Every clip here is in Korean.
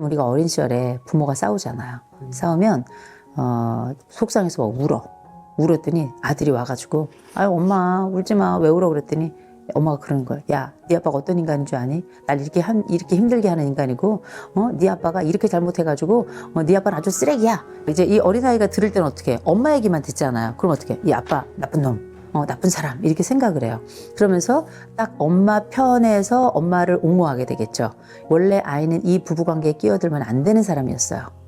우리가 어린 시절에 부모가 싸우잖아요. 싸우면 속상해서 막 울었더니 아들이 와가지고 아유 엄마 울지 마. 왜 울어? 그랬더니 엄마가 그러는 거야. 야, 네 아빠가 어떤 인간인 줄 아니? 날 이렇게 힘들게 하는 인간이고, 네 아빠가 이렇게 잘못해가지고, 네 아빠는 아주 쓰레기야. 이제 이 어린아이가 들을 때는 어떻게 해? 엄마 얘기만 듣잖아요. 그럼 어떻게 해? 이 아빠 나쁜 놈. 나쁜 사람 이렇게 생각을 해요. 그러면서 딱 엄마 편에서 엄마를 옹호하게 되겠죠. 원래 아이는 이 부부관계에 끼어들면 안 되는 사람이었어요.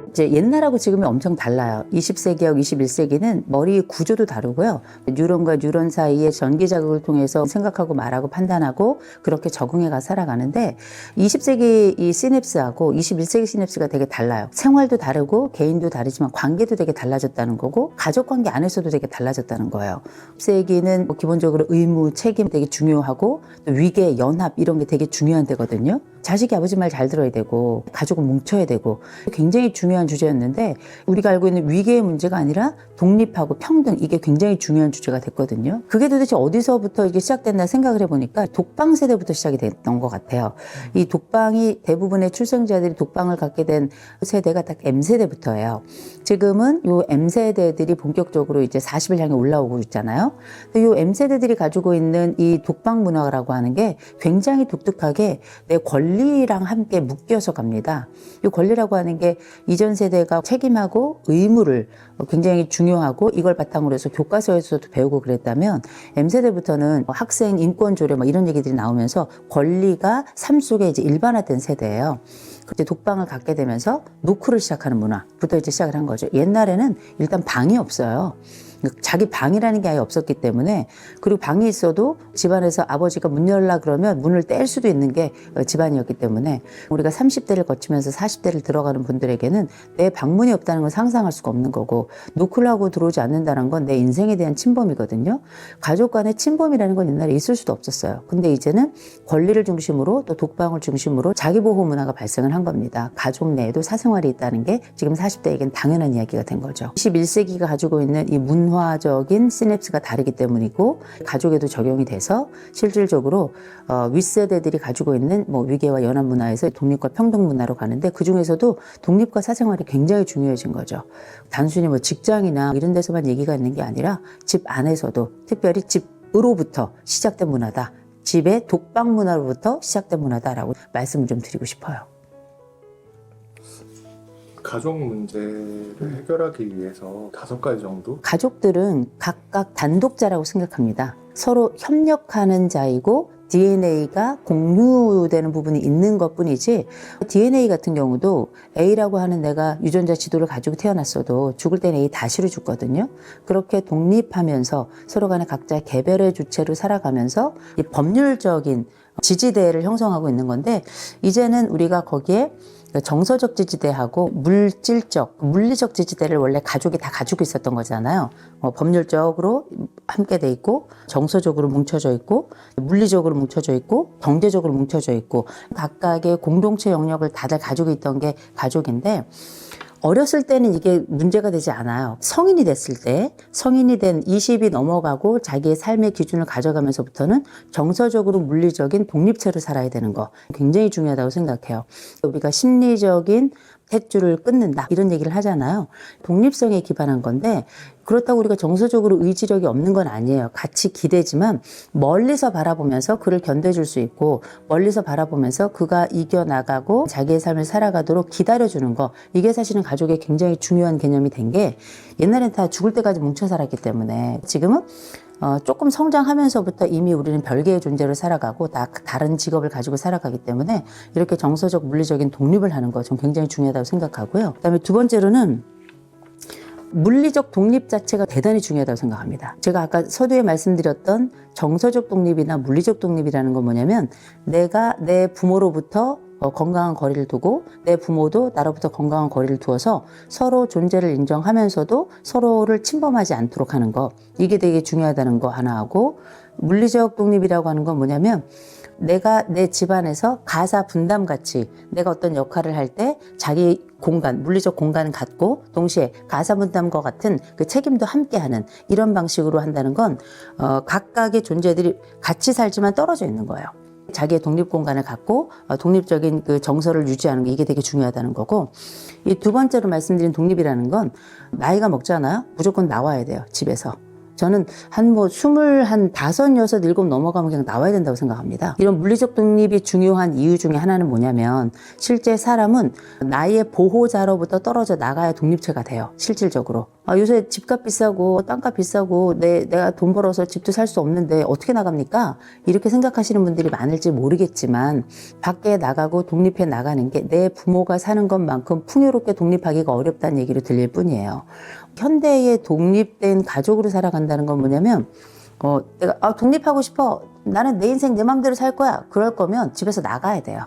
이제 옛날하고 지금이 엄청 달라요. 20세기하고 21세기는 머리 구조도 다르고요. 뉴런과 뉴런 사이의 전기 자극을 통해서 생각하고 말하고 판단하고 그렇게 적응해가 살아가는데 20세기 이 시냅스하고 21세기 시냅스가 되게 달라요. 생활도 다르고 개인도 다르지만 관계도 되게 달라졌다는 거고 가족 관계 안에서도 되게 달라졌다는 거예요. 20세기는 뭐 기본적으로 의무, 책임 되게 중요하고 또 위계, 연합 이런 게 되게 중요한 때거든요. 자식이 아버지 말 잘 들어야 되고 가족은 뭉쳐야 되고 굉장히 중요한 주제였는데 우리가 알고 있는 위계의 문제가 아니라 독립하고 평등 이게 굉장히 중요한 주제가 됐거든요. 그게 도대체 어디서부터 이게 시작됐나 생각을 해보니까 독방 세대부터 시작이 됐던 것 같아요. 이 독방이 대부분의 출생자들이 독방을 갖게 된 세대가 딱 M세대부터예요. 지금은 요 M세대들이 본격적으로 이제 40을 향해 올라오고 있잖아요. 근데 요 M세대들이 가지고 있는 이 독방 문화라고 하는 게 굉장히 독특하게 내 권리랑 함께 묶여서 갑니다. 이 권리라고 하는 게 이전 세대가 책임하고 의무를 굉장히 중요하고 이걸 바탕으로 해서 교과서에서도 배우고 그랬다면 M세대부터는 학생 인권 조례 뭐 이런 얘기들이 나오면서 권리가 삶 속에 이제 일반화된 세대예요. 그때 독방을 갖게 되면서 노크를 시작하는 문화부터 이제 시작을 한 거죠. 옛날에는 일단 방이 없어요. 자기 방이라는 게 아예 없었기 때문에 그리고 방이 있어도 집안에서 아버지가 문 열라 그러면 문을 뗄 수도 있는 게 집안이었기 때문에 우리가 30대를 거치면서 40대를 들어가는 분들에게는 내 방문이 없다는 걸 상상할 수가 없는 거고 노크를 하고 들어오지 않는다는 건 내 인생에 대한 침범이거든요. 가족 간의 침범이라는 건 옛날에 있을 수도 없었어요. 근데 이제는 권리를 중심으로 또 독방을 중심으로 자기보호 문화가 발생을 한 겁니다. 가족 내에도 사생활이 있다는 게 지금 40대에겐 당연한 이야기가 된 거죠. 21세기가 가지고 있는 이 문화적인 시냅스가 다르기 때문이고 가족에도 적용이 돼서 실질적으로 윗세대들이 가지고 있는 뭐 위계와 연합 문화에서 독립과 평등 문화로 가는데 그중에서도 독립과 사생활이 굉장히 중요해진 거죠. 단순히 뭐 직장이나 이런 데서만 얘기가 있는 게 아니라 집 안에서도 특별히 집으로부터 시작된 문화다. 집의 독방 문화로부터 시작된 문화다라고 말씀을 좀 드리고 싶어요. 가족 문제를 해결하기 위해서 5가지 정도? 가족들은 각각 단독자라고 생각합니다. 서로 협력하는 자이고 DNA가 공유되는 부분이 있는 것뿐이지 DNA 같은 경우도 A라고 하는 내가 유전자 지도를 가지고 태어났어도 죽을 때는 A 다시로 죽거든요. 그렇게 독립하면서 서로 간에 각자 개별의 주체로 살아가면서 이 법률적인 지지대를 형성하고 있는 건데 이제는 우리가 거기에 정서적 지지대하고 물리적 지지대를 원래 가족이 다 가지고 있었던 거잖아요. 법률적으로 함께 돼 있고 정서적으로 뭉쳐져 있고 물리적으로 뭉쳐져 있고 경제적으로 뭉쳐져 있고 각각의 공동체 영역을 다들 가지고 있던 게 가족인데 어렸을 때는 이게 문제가 되지 않아요. 성인이 됐을 때, 성인이 된 20이 넘어가고 자기의 삶의 기준을 가져가면서부터는 정서적으로 물리적인 독립체로 살아야 되는 거 굉장히 중요하다고 생각해요. 우리가 심리적인 탯줄을 끊는다 이런 얘기를 하잖아요. 독립성에 기반한 건데 그렇다고 우리가 정서적으로 의지력이 없는 건 아니에요. 같이 기대지만 멀리서 바라보면서 그를 견뎌줄 수 있고 멀리서 바라보면서 그가 이겨나가고 자기의 삶을 살아가도록 기다려주는 거 이게 사실은 가족의 굉장히 중요한 개념이 된 게 옛날엔 다 죽을 때까지 뭉쳐 살았기 때문에 지금은 조금 성장하면서부터 이미 우리는 별개의 존재로 살아가고 다른 직업을 가지고 살아가기 때문에 이렇게 정서적 물리적인 독립을 하는 거 전 굉장히 중요하다고 생각하고요. 그다음에 두 번째로는 물리적 독립 자체가 대단히 중요하다고 생각합니다. 제가 아까 서두에 말씀드렸던 정서적 독립이나 물리적 독립이라는 건 뭐냐면 내가 내 부모로부터 건강한 거리를 두고 내 부모도 나로부터 건강한 거리를 두어서 서로 존재를 인정하면서도 서로를 침범하지 않도록 하는 거 이게 되게 중요하다는 거 하나 하고 물리적 독립이라고 하는 건 뭐냐면 내가 내 집안에서 가사 분담 같이 내가 어떤 역할을 할 때 자기 공간, 물리적 공간을 갖고 동시에 가사 분담과 같은 그 책임도 함께하는 이런 방식으로 한다는 건 각각의 존재들이 같이 살지만 떨어져 있는 거예요. 자기의 독립 공간을 갖고 독립적인 그 정서를 유지하는 게 이게 되게 중요하다는 거고, 이 두 번째로 말씀드린 독립이라는 건 나이가 먹잖아요. 무조건 나와야 돼요, 집에서. 저는 한 25, 6, 7 넘어가면 그냥 나와야 된다고 생각합니다. 이런 물리적 독립이 중요한 이유 중에 하나는 뭐냐면, 실제 사람은 나의 보호자로부터 떨어져 나가야 독립체가 돼요, 실질적으로. 요새 집값 비싸고 땅값 비싸고 내가 돈 벌어서 집도 살 수 없는데 어떻게 나갑니까? 이렇게 생각하시는 분들이 많을지 모르겠지만, 밖에 나가고 독립해 나가는 게 내 부모가 사는 것만큼 풍요롭게 독립하기가 어렵다는 얘기로 들릴 뿐이에요. 현대의 독립된 가족으로 살아간다는 건 뭐냐면, 내가 독립하고 싶어, 나는 내 인생 내 맘대로 살 거야, 그럴 거면 집에서 나가야 돼요.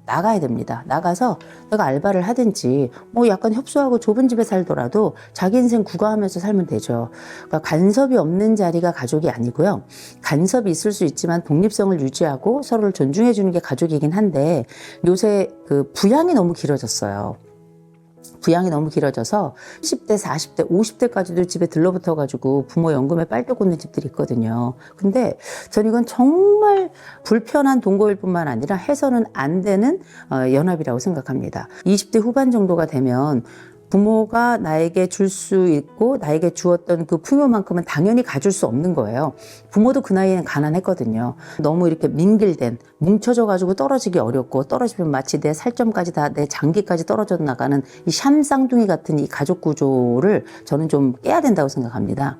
나가야 됩니다. 나가서 내가 알바를 하든지 약간 협소하고 좁은 집에 살더라도 자기 인생 구가하면서 살면 되죠. 그러니까 간섭이 없는 자리가 가족이 아니고요. 간섭이 있을 수 있지만 독립성을 유지하고 서로를 존중해 주는 게 가족이긴 한데, 요새 그 부양이 너무 길어졌어요. 부양이 너무 길어져서 10대, 40대, 50대까지도 집에 들러붙어가지고 부모 연금에 빨대 꽂는 집들이 있거든요. 근데 전 이건 정말 불편한 동거일 뿐만 아니라 해서는 안 되는 연합이라고 생각합니다. 20대 후반 정도가 되면 부모가 나에게 줄 수 있고 나에게 주었던 그 풍요만큼은 당연히 가질 수 없는 거예요. 부모도 그 나이에는 가난했거든요. 너무 이렇게 민길된, 뭉쳐져 가지고 떨어지기 어렵고, 떨어지면 마치 내 살점까지 다, 내 장기까지 떨어져 나가는 이 샴쌍둥이 같은 이 가족 구조를 저는 좀 깨야 된다고 생각합니다.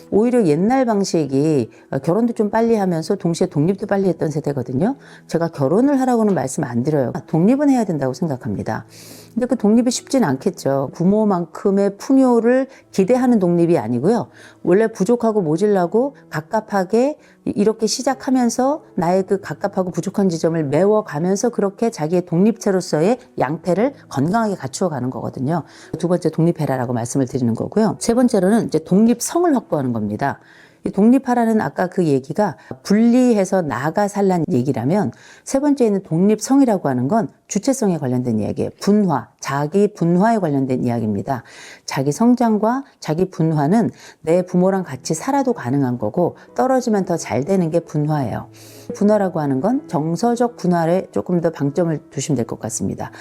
오히려 옛날 방식이 결혼도 좀 빨리 하면서 동시에 독립도 빨리 했던 세대거든요. 제가 결혼을 하라고는 말씀 안 드려요. 독립은 해야 된다고 생각합니다. 근데 그 독립이 쉽진 않겠죠. 부모만큼의 풍요를 기대하는 독립이 아니고요. 원래 부족하고 모질라고 갑갑하게 이렇게 시작하면서 나의 그 갑갑하고 부족한 지점을 메워가면서 그렇게 자기의 독립체로서의 양태를 건강하게 갖추어 가는 거거든요. 두 번째, 독립해라라고 말씀을 드리는 거고요. 세 번째로는 이제 독립성을 확보하는 겁니다. 이 독립하라는 아까 그 얘기가 분리해서 나가 살란 얘기라면, 세 번째에는 독립성이라고 하는 건 주체성에 관련된 이야기예요. 분화, 자기 분화에 관련된 이야기입니다. 자기 성장과 자기 분화는 내 부모랑 같이 살아도 가능한 거고, 떨어지면 더 잘 되는 게 분화예요. 분화라고 하는 건 정서적 분화에 조금 더 방점을 두시면 될 것 같습니다.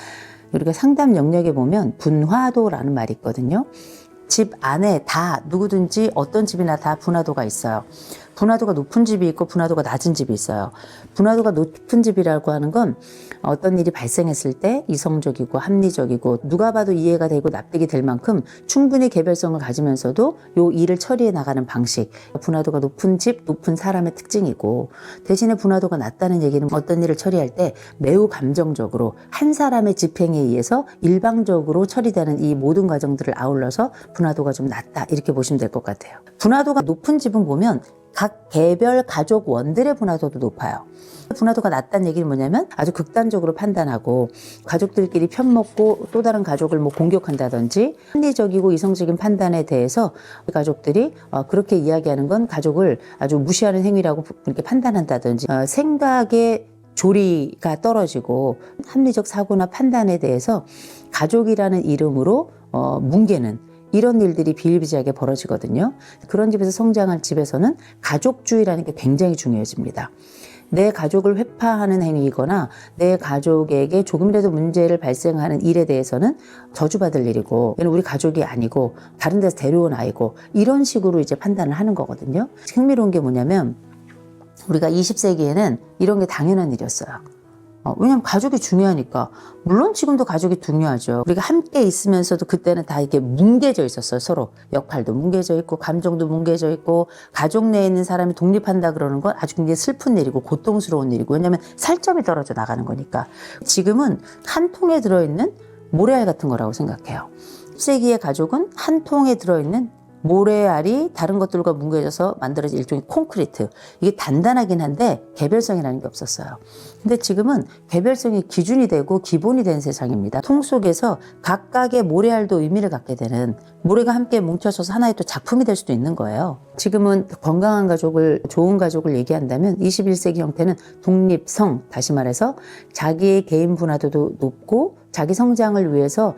우리가 상담 영역에 보면 분화도라는 말이 있거든요. 집 안에 다 누구든지 어떤 집이나 다 분화도가 있어요. 분화도가 높은 집이 있고 분화도가 낮은 집이 있어요. 분화도가 높은 집이라고 하는 건 어떤 일이 발생했을 때 이성적이고 합리적이고 누가 봐도 이해가 되고 납득이 될 만큼 충분히 개별성을 가지면서도 요 일을 처리해 나가는 방식. 분화도가 높은 집, 높은 사람의 특징이고, 대신에 분화도가 낮다는 얘기는 어떤 일을 처리할 때 매우 감정적으로 한 사람의 집행에 의해서 일방적으로 처리되는 이 모든 과정들을 아울러서 분화도가 좀 낮다, 이렇게 보시면 될 것 같아요. 분화도가 높은 집은 보면 각 개별 가족원들의 분화도도 높아요. 분화도가 낮다는 얘기는 뭐냐면 아주 극단적으로 판단하고 가족들끼리 편먹고 또 다른 가족을 공격한다든지, 합리적이고 이성적인 판단에 대해서 가족들이 그렇게 이야기하는 건 가족을 아주 무시하는 행위라고 이렇게 판단한다든지, 생각의 조리가 떨어지고 합리적 사고나 판단에 대해서 가족이라는 이름으로 뭉개는 이런 일들이 비일비재하게 벌어지거든요. 그런 집에서 성장한 집에서는 가족주의라는 게 굉장히 중요해집니다. 내 가족을 회파하는 행위이거나 내 가족에게 조금이라도 문제를 발생하는 일에 대해서는 저주받을 일이고, 얘는 우리 가족이 아니고 다른 데서 데려온 아이고, 이런 식으로 이제 판단을 하는 거거든요. 흥미로운 게 뭐냐면, 우리가 20세기에는 이런 게 당연한 일이었어요. 왜냐면 가족이 중요하니까. 물론 지금도 가족이 중요하죠. 우리가 함께 있으면서도 그때는 다 이렇게 뭉개져 있었어요. 서로 역할도 뭉개져 있고 감정도 뭉개져 있고, 가족 내에 있는 사람이 독립한다 그러는 건 아주 굉장히 슬픈 일이고 고통스러운 일이고, 왜냐면 살점이 떨어져 나가는 거니까. 지금은 한 통에 들어있는 모래알 같은 거라고 생각해요. 10세기의 가족은 한 통에 들어있는 모래알이 다른 것들과 뭉개져서 만들어진 일종의 콘크리트. 이게 단단하긴 한데 개별성이라는 게 없었어요. 근데 지금은 개별성이 기준이 되고 기본이 된 세상입니다. 통 속에서 각각의 모래알도 의미를 갖게 되는, 모래가 함께 뭉쳐져서 하나의 또 작품이 될 수도 있는 거예요. 지금은 건강한 가족을, 좋은 가족을 얘기한다면 21세기 형태는 독립성, 다시 말해서 자기의 개인 분화도도 높고 자기 성장을 위해서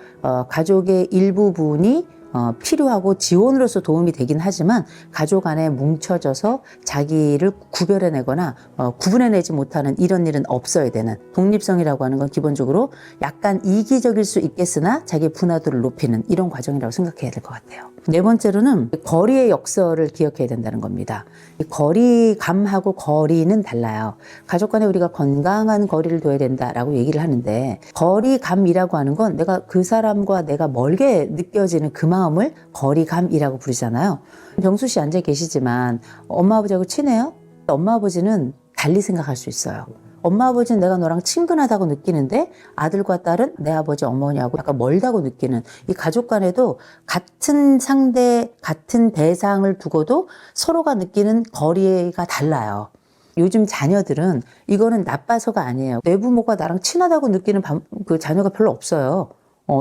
가족의 일부분이 필요하고 지원으로서 도움이 되긴 하지만 가족 안에 뭉쳐져서 자기를 구별해내거나 구분해내지 못하는 이런 일은 없어야 되는, 독립성이라고 하는 건 기본적으로 약간 이기적일 수 있겠으나 자기의 분화도를 높이는 이런 과정이라고 생각해야 될 것 같아요. 네 번째로는 거리의 역설을 기억해야 된다는 겁니다. 이 거리감하고 거리는 달라요. 가족 간에 우리가 건강한 거리를 둬야 된다라고 얘기를 하는데, 거리감이라고 하는 건 내가 그 사람과 내가 멀게 느껴지는 그 마음을 거리감이라고 부르잖아요. 병수 씨 앉아 계시지만 엄마 아버지하고 친해요? 엄마 아버지는 달리 생각할 수 있어요. 엄마 아버지는 내가 너랑 친근하다고 느끼는데 아들과 딸은 내 아버지 어머니하고 약간 멀다고 느끼는, 이 가족 간에도 같은 상대, 같은 대상을 두고도 서로가 느끼는 거리가 달라요. 요즘 자녀들은 이거는 나빠서가 아니에요. 내 부모가 나랑 친하다고 느끼는 그 자녀가 별로 없어요.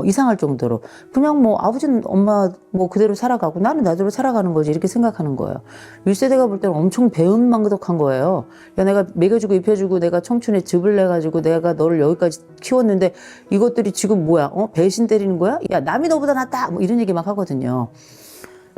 이상할 정도로. 그냥 뭐 아버지는 엄마 뭐 그대로 살아가고 나는 나대로 살아가는 거지, 이렇게 생각하는 거예요. 1세대가 볼 때는 엄청 배은망덕한 거예요. 야, 내가 먹여주고 입혀주고 내가 청춘에 즙을 내가지고 내가 너를 여기까지 키웠는데 이것들이 지금 뭐야? 배신 때리는 거야? 야, 남이 너보다 낫다! 뭐 이런 얘기 막 하거든요.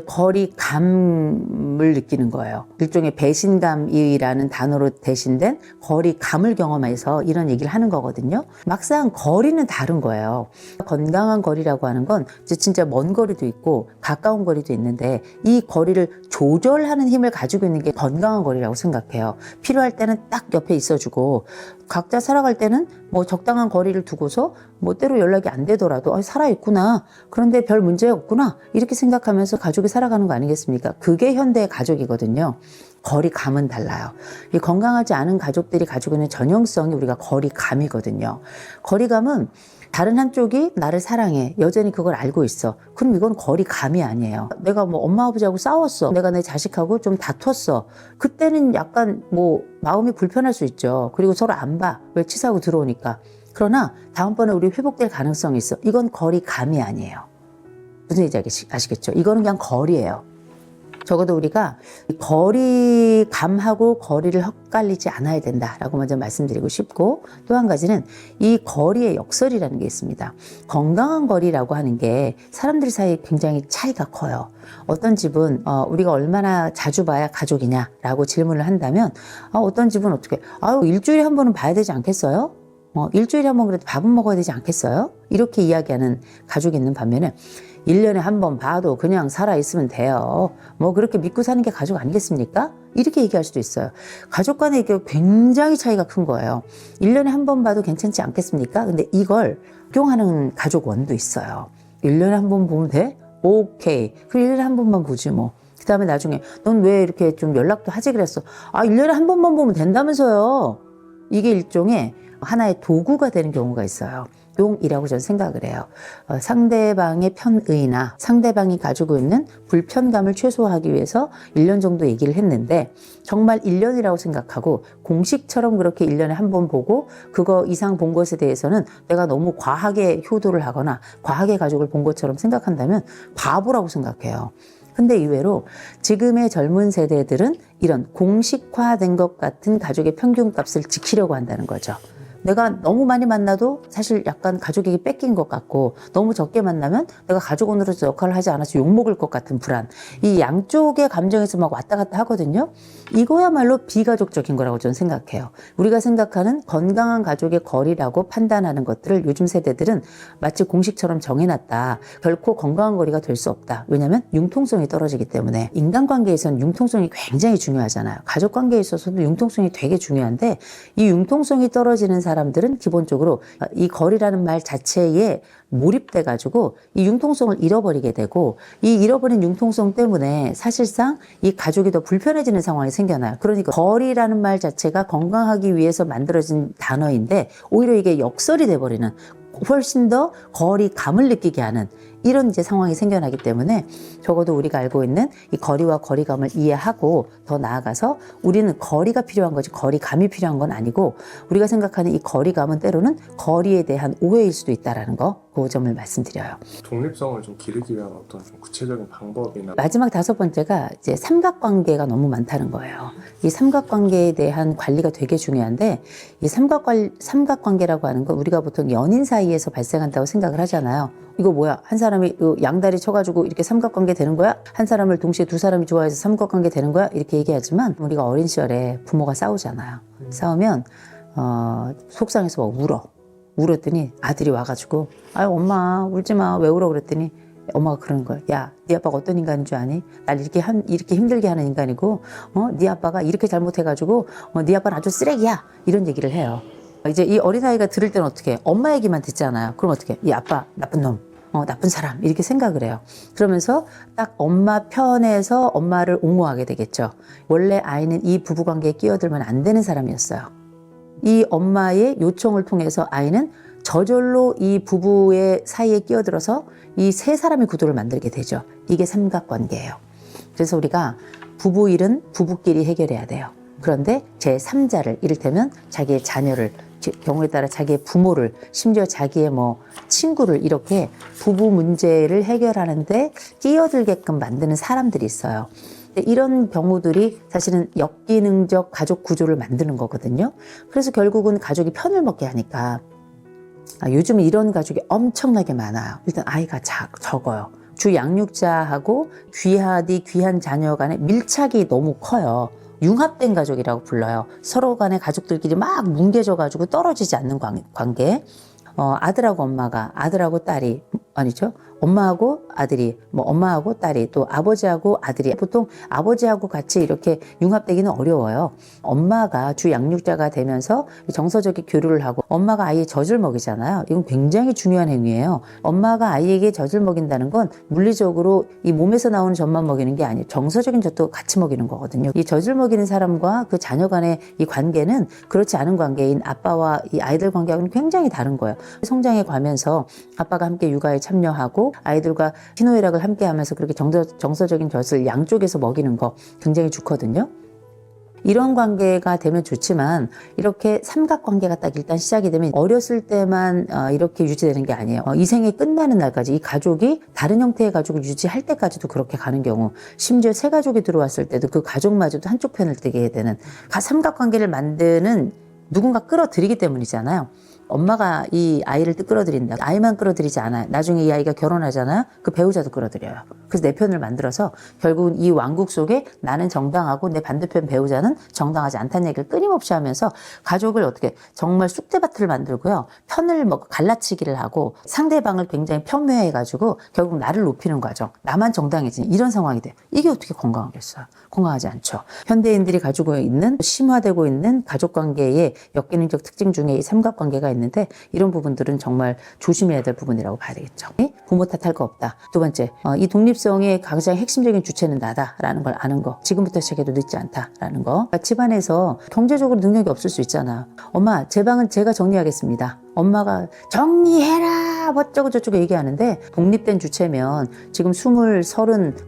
거리감을 느끼는 거예요. 일종의 배신감이라는 단어로 대신된 거리감을 경험해서 이런 얘기를 하는 거거든요. 막상 거리는 다른 거예요. 건강한 거리라고 하는 건 진짜 먼 거리도 있고 가까운 거리도 있는데, 이 거리를 조절하는 힘을 가지고 있는 게 건강한 거리라고 생각해요. 필요할 때는 딱 옆에 있어주고, 각자 살아갈 때는 뭐 적당한 거리를 두고서 뭐 때로 연락이 안 되더라도 살아있구나, 그런데 별 문제 없구나, 이렇게 생각하면서 가족이 살아가는 거 아니겠습니까? 그게 현대의 가족이거든요. 거리감은 달라요. 이 건강하지 않은 가족들이 가지고 있는 전형성이 우리가 거리감이거든요. 거리감은 다른 한쪽이 나를 사랑해, 여전히 그걸 알고 있어. 그럼 이건 거리감이 아니에요. 내가 뭐 엄마 아버지하고 싸웠어, 내가 내 자식하고 좀 다퉜어. 그때는 약간 뭐 마음이 불편할 수 있죠. 그리고 서로 안 봐, 왜 치사하고 들어오니까. 그러나 다음번에 우리 회복될 가능성이 있어. 이건 거리감이 아니에요. 무슨 얘기인지 아시겠죠? 이거는 그냥 거리예요. 적어도 우리가 거리감하고 거리를 헛갈리지 않아야 된다라고 먼저 말씀드리고 싶고, 또 한 가지는 이 거리의 역설이라는 게 있습니다. 건강한 거리라고 하는 게 사람들 사이에 굉장히 차이가 커요. 어떤 집은 우리가 얼마나 자주 봐야 가족이냐라고 질문을 한다면, 어떤 집은 어떻게, 일주일에 한 번은 봐야 되지 않겠어요? 일주일에 한 번 그래도 밥은 먹어야 되지 않겠어요? 이렇게 이야기하는 가족이 있는 반면에, 1년에 한 번 봐도 그냥 살아있으면 돼요, 뭐 그렇게 믿고 사는 게 가족 아니겠습니까? 이렇게 얘기할 수도 있어요. 가족 간에 이게 굉장히 차이가 큰 거예요. 1년에 한 번 봐도 괜찮지 않겠습니까? 근데 이걸 적용하는 가족원도 있어요. 1년에 한 번 보면 돼? 오케이. 그럼 1년에 한 번만 보지 뭐. 그 다음에 나중에 넌 왜 이렇게 좀 연락도 하지 그랬어? 1년에 한 번만 보면 된다면서요. 이게 일종의 하나의 도구가 되는 경우가 있어요. 용이라고 저는 생각을 해요. 상대방의 편의나 상대방이 가지고 있는 불편감을 최소화하기 위해서 1년 정도 얘기를 했는데, 정말 1년이라고 생각하고 공식처럼 그렇게 1년에 한 번 보고 그거 이상 본 것에 대해서는 내가 너무 과하게 효도를 하거나 과하게 가족을 본 것처럼 생각한다면 바보라고 생각해요. 근데 의외로 지금의 젊은 세대들은 이런 공식화된 것 같은 가족의 평균값을 지키려고 한다는 거죠. 내가 너무 많이 만나도 사실 약간 가족에게 뺏긴 것 같고, 너무 적게 만나면 내가 가족원으로서 역할을 하지 않아서 욕먹을 것 같은 불안, 이 양쪽의 감정에서 막 왔다 갔다 하거든요. 이거야말로 비가족적인 거라고 저는 생각해요. 우리가 생각하는 건강한 가족의 거리라고 판단하는 것들을 요즘 세대들은 마치 공식처럼 정해놨다, 결코 건강한 거리가 될 수 없다. 왜냐하면 융통성이 떨어지기 때문에. 인간관계에서는 융통성이 굉장히 중요하잖아요. 가족관계에 있어서도 융통성이 되게 중요한데, 이 융통성이 떨어지는 사람들은 기본적으로 이 거리라는 말 자체에 몰입돼 가지고 이 융통성을 잃어버리게 되고, 이 잃어버린 융통성 때문에 사실상 이 가족이 더 불편해지는 상황이 생겨나요. 그러니까 거리라는 말 자체가 건강하기 위해서 만들어진 단어인데 오히려 이게 역설이 돼버리는, 훨씬 더 거리감을 느끼게 하는 이런 이제 상황이 생겨나기 때문에, 적어도 우리가 알고 있는 이 거리와 거리감을 이해하고 더 나아가서 우리는 거리가 필요한 거지 거리감이 필요한 건 아니고, 우리가 생각하는 이 거리감은 때로는 거리에 대한 오해일 수도 있다라는 거, 그 점을 말씀드려요. 독립성을 좀 기르기 위한 어떤 좀 구체적인 방법이나. 마지막 5번째가 이제 삼각관계가 너무 많다는 거예요. 이 삼각관계에 대한 관리가 되게 중요한데, 이 삼각관계라고 하는 건 우리가 보통 연인 사이에서 발생한다고 생각을 하잖아요. 이거 뭐야, 한 사람 사람이 양다리 쳐가지고 이렇게 삼각관계 되는 거야? 한 사람을 동시에 두 사람이 좋아해서 삼각관계 되는 거야? 이렇게 얘기하지만 우리가 어린 시절에 부모가 싸우잖아요. 싸우면 속상해서 막 울었더니 아들이 와가지고 아유 엄마 울지 마. 왜 울어? 그랬더니 엄마가 그러는 거야. 야, 네 아빠가 어떤 인간인 줄 아니? 날 이렇게 힘들게 하는 인간이고, 네 아빠가 이렇게 잘못해가지고, 네 아빠는 아주 쓰레기야. 이런 얘기를 해요. 이제 이 어린아이가 들을 때는 어떻게 해? 엄마 얘기만 듣잖아요. 그럼 어떻게 해? 이 아빠 나쁜 놈, 나쁜 사람 이렇게 생각을 해요. 그러면서 딱 엄마 편에서 엄마를 옹호하게 되겠죠. 원래 아이는 이 부부관계에 끼어들면 안 되는 사람이었어요. 이 엄마의 요청을 통해서 아이는 저절로 이 부부의 사이에 끼어들어서 이 세 사람의 구도를 만들게 되죠. 이게 삼각관계예요. 그래서 우리가 부부 일은 부부끼리 해결해야 돼요. 그런데 제3자를 이를테면 자기의 자녀를, 경우에 따라 자기의 부모를, 심지어 자기의 친구를 이렇게 부부 문제를 해결하는데 끼어들게끔 만드는 사람들이 있어요. 이런 경우들이 사실은 역기능적 가족 구조를 만드는 거거든요. 그래서 결국은 가족이 편을 먹게 하니까 요즘 이런 가족이 엄청나게 많아요. 일단 아이가 적어요. 주 양육자하고 귀한 자녀 간의 밀착이 너무 커요. 융합된 가족이라고 불러요. 서로 간의 가족들끼리 막 뭉개져가지고 떨어지지 않는 관계. 아들하고 엄마가, 아들하고 딸이, 아니죠? 엄마하고 아들이, 엄마하고 딸이, 또 아버지하고 아들이, 보통 아버지하고 같이 이렇게 융합되기는 어려워요. 엄마가 주 양육자가 되면서 정서적인 교류를 하고, 엄마가 아이의 젖을 먹이잖아요. 이건 굉장히 중요한 행위예요. 엄마가 아이에게 젖을 먹인다는 건 물리적으로 이 몸에서 나오는 젖만 먹이는 게 아니에요. 정서적인 젖도 같이 먹이는 거거든요. 이 젖을 먹이는 사람과 그 자녀 간의 이 관계는 그렇지 않은 관계인 아빠와 이 아이들 관계하고는 굉장히 다른 거예요. 성장해 가면서 아빠가 함께 육아에 참여하고 아이들과 희노애락을 함께 하면서 그렇게 정서적인 젖을 양쪽에서 먹이는 거 굉장히 좋거든요. 이런 관계가 되면 좋지만 이렇게 삼각관계가 딱 일단 시작이 되면 어렸을 때만 이렇게 유지되는 게 아니에요. 이 생이 끝나는 날까지 이 가족이 다른 형태의 가족을 유지할 때까지도 그렇게 가는 경우, 심지어 새 가족이 들어왔을 때도 그 가족마저도 한쪽 편을 뜨게 되는, 삼각관계를 만드는 누군가 끌어들이기 때문이잖아요. 엄마가 이 아이를 끌어들인다. 아이만 끌어들이지 않아요. 나중에 이 아이가 결혼하잖아요. 그 배우자도 끌어들여요. 그래서 내 편을 만들어서 결국은 이 왕국 속에 나는 정당하고 내 반대편 배우자는 정당하지 않다는 얘기를 끊임없이 하면서 가족을 어떻게 정말 쑥대밭을 만들고요. 편을 갈라치기를 하고 상대방을 굉장히 폄훼해가지고 결국 나를 높이는 과정. 나만 정당해지는 이런 상황이 돼요. 이게 어떻게 건강하겠어요? 건강하지 않죠. 현대인들이 가지고 있는 심화되고 있는 가족관계의 역기능적 특징 중에 이 삼각관계가 있는데 이런 부분들은 정말 조심해야 될 부분이라고 봐야 되겠죠. 부모 탓할 거 없다. 두 번째, 이 독립성의 가장 핵심적인 주체는 나다라는 걸 아는 거. 지금부터 시작해도 늦지 않다라는 거. 집안에서 경제적으로 능력이 없을 수 있잖아. 엄마, 제 방은 제가 정리하겠습니다. 엄마가 정리해라 어쩌고 저쩌고 얘기하는데 독립된 주체면 지금 20, 30,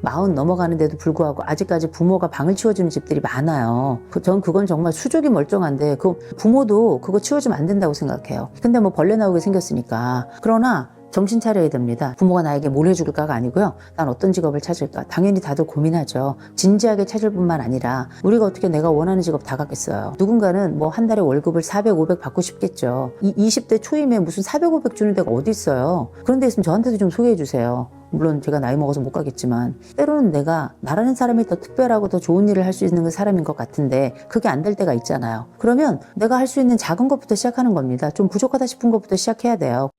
40 넘어가는데도 불구하고 아직까지 부모가 방을 치워주는 집들이 많아요. 전 그건 정말 수족이 멀쩡한데 그 부모도 그거 치워주면 안 된다고 생각해요. 근데 벌레 나오게 생겼으니까. 그러나 정신 차려야 됩니다. 부모가 나에게 뭘 해줄까가 아니고요. 난 어떤 직업을 찾을까? 당연히 다들 고민하죠. 진지하게 찾을 뿐만 아니라 우리가 어떻게 내가 원하는 직업 다 갖겠어요. 누군가는 한 달에 월급을 400, 500 받고 싶겠죠. 20대 초임에 무슨 400, 500 주는 데가 어디 있어요. 그런 데 있으면 저한테도 좀 소개해 주세요. 물론 제가 나이 먹어서 못 가겠지만 때로는 내가 나라는 사람이 더 특별하고 더 좋은 일을 할 수 있는 사람인 것 같은데 그게 안 될 때가 있잖아요. 그러면 내가 할 수 있는 작은 것부터 시작하는 겁니다. 좀 부족하다 싶은 것부터 시작해야 돼요.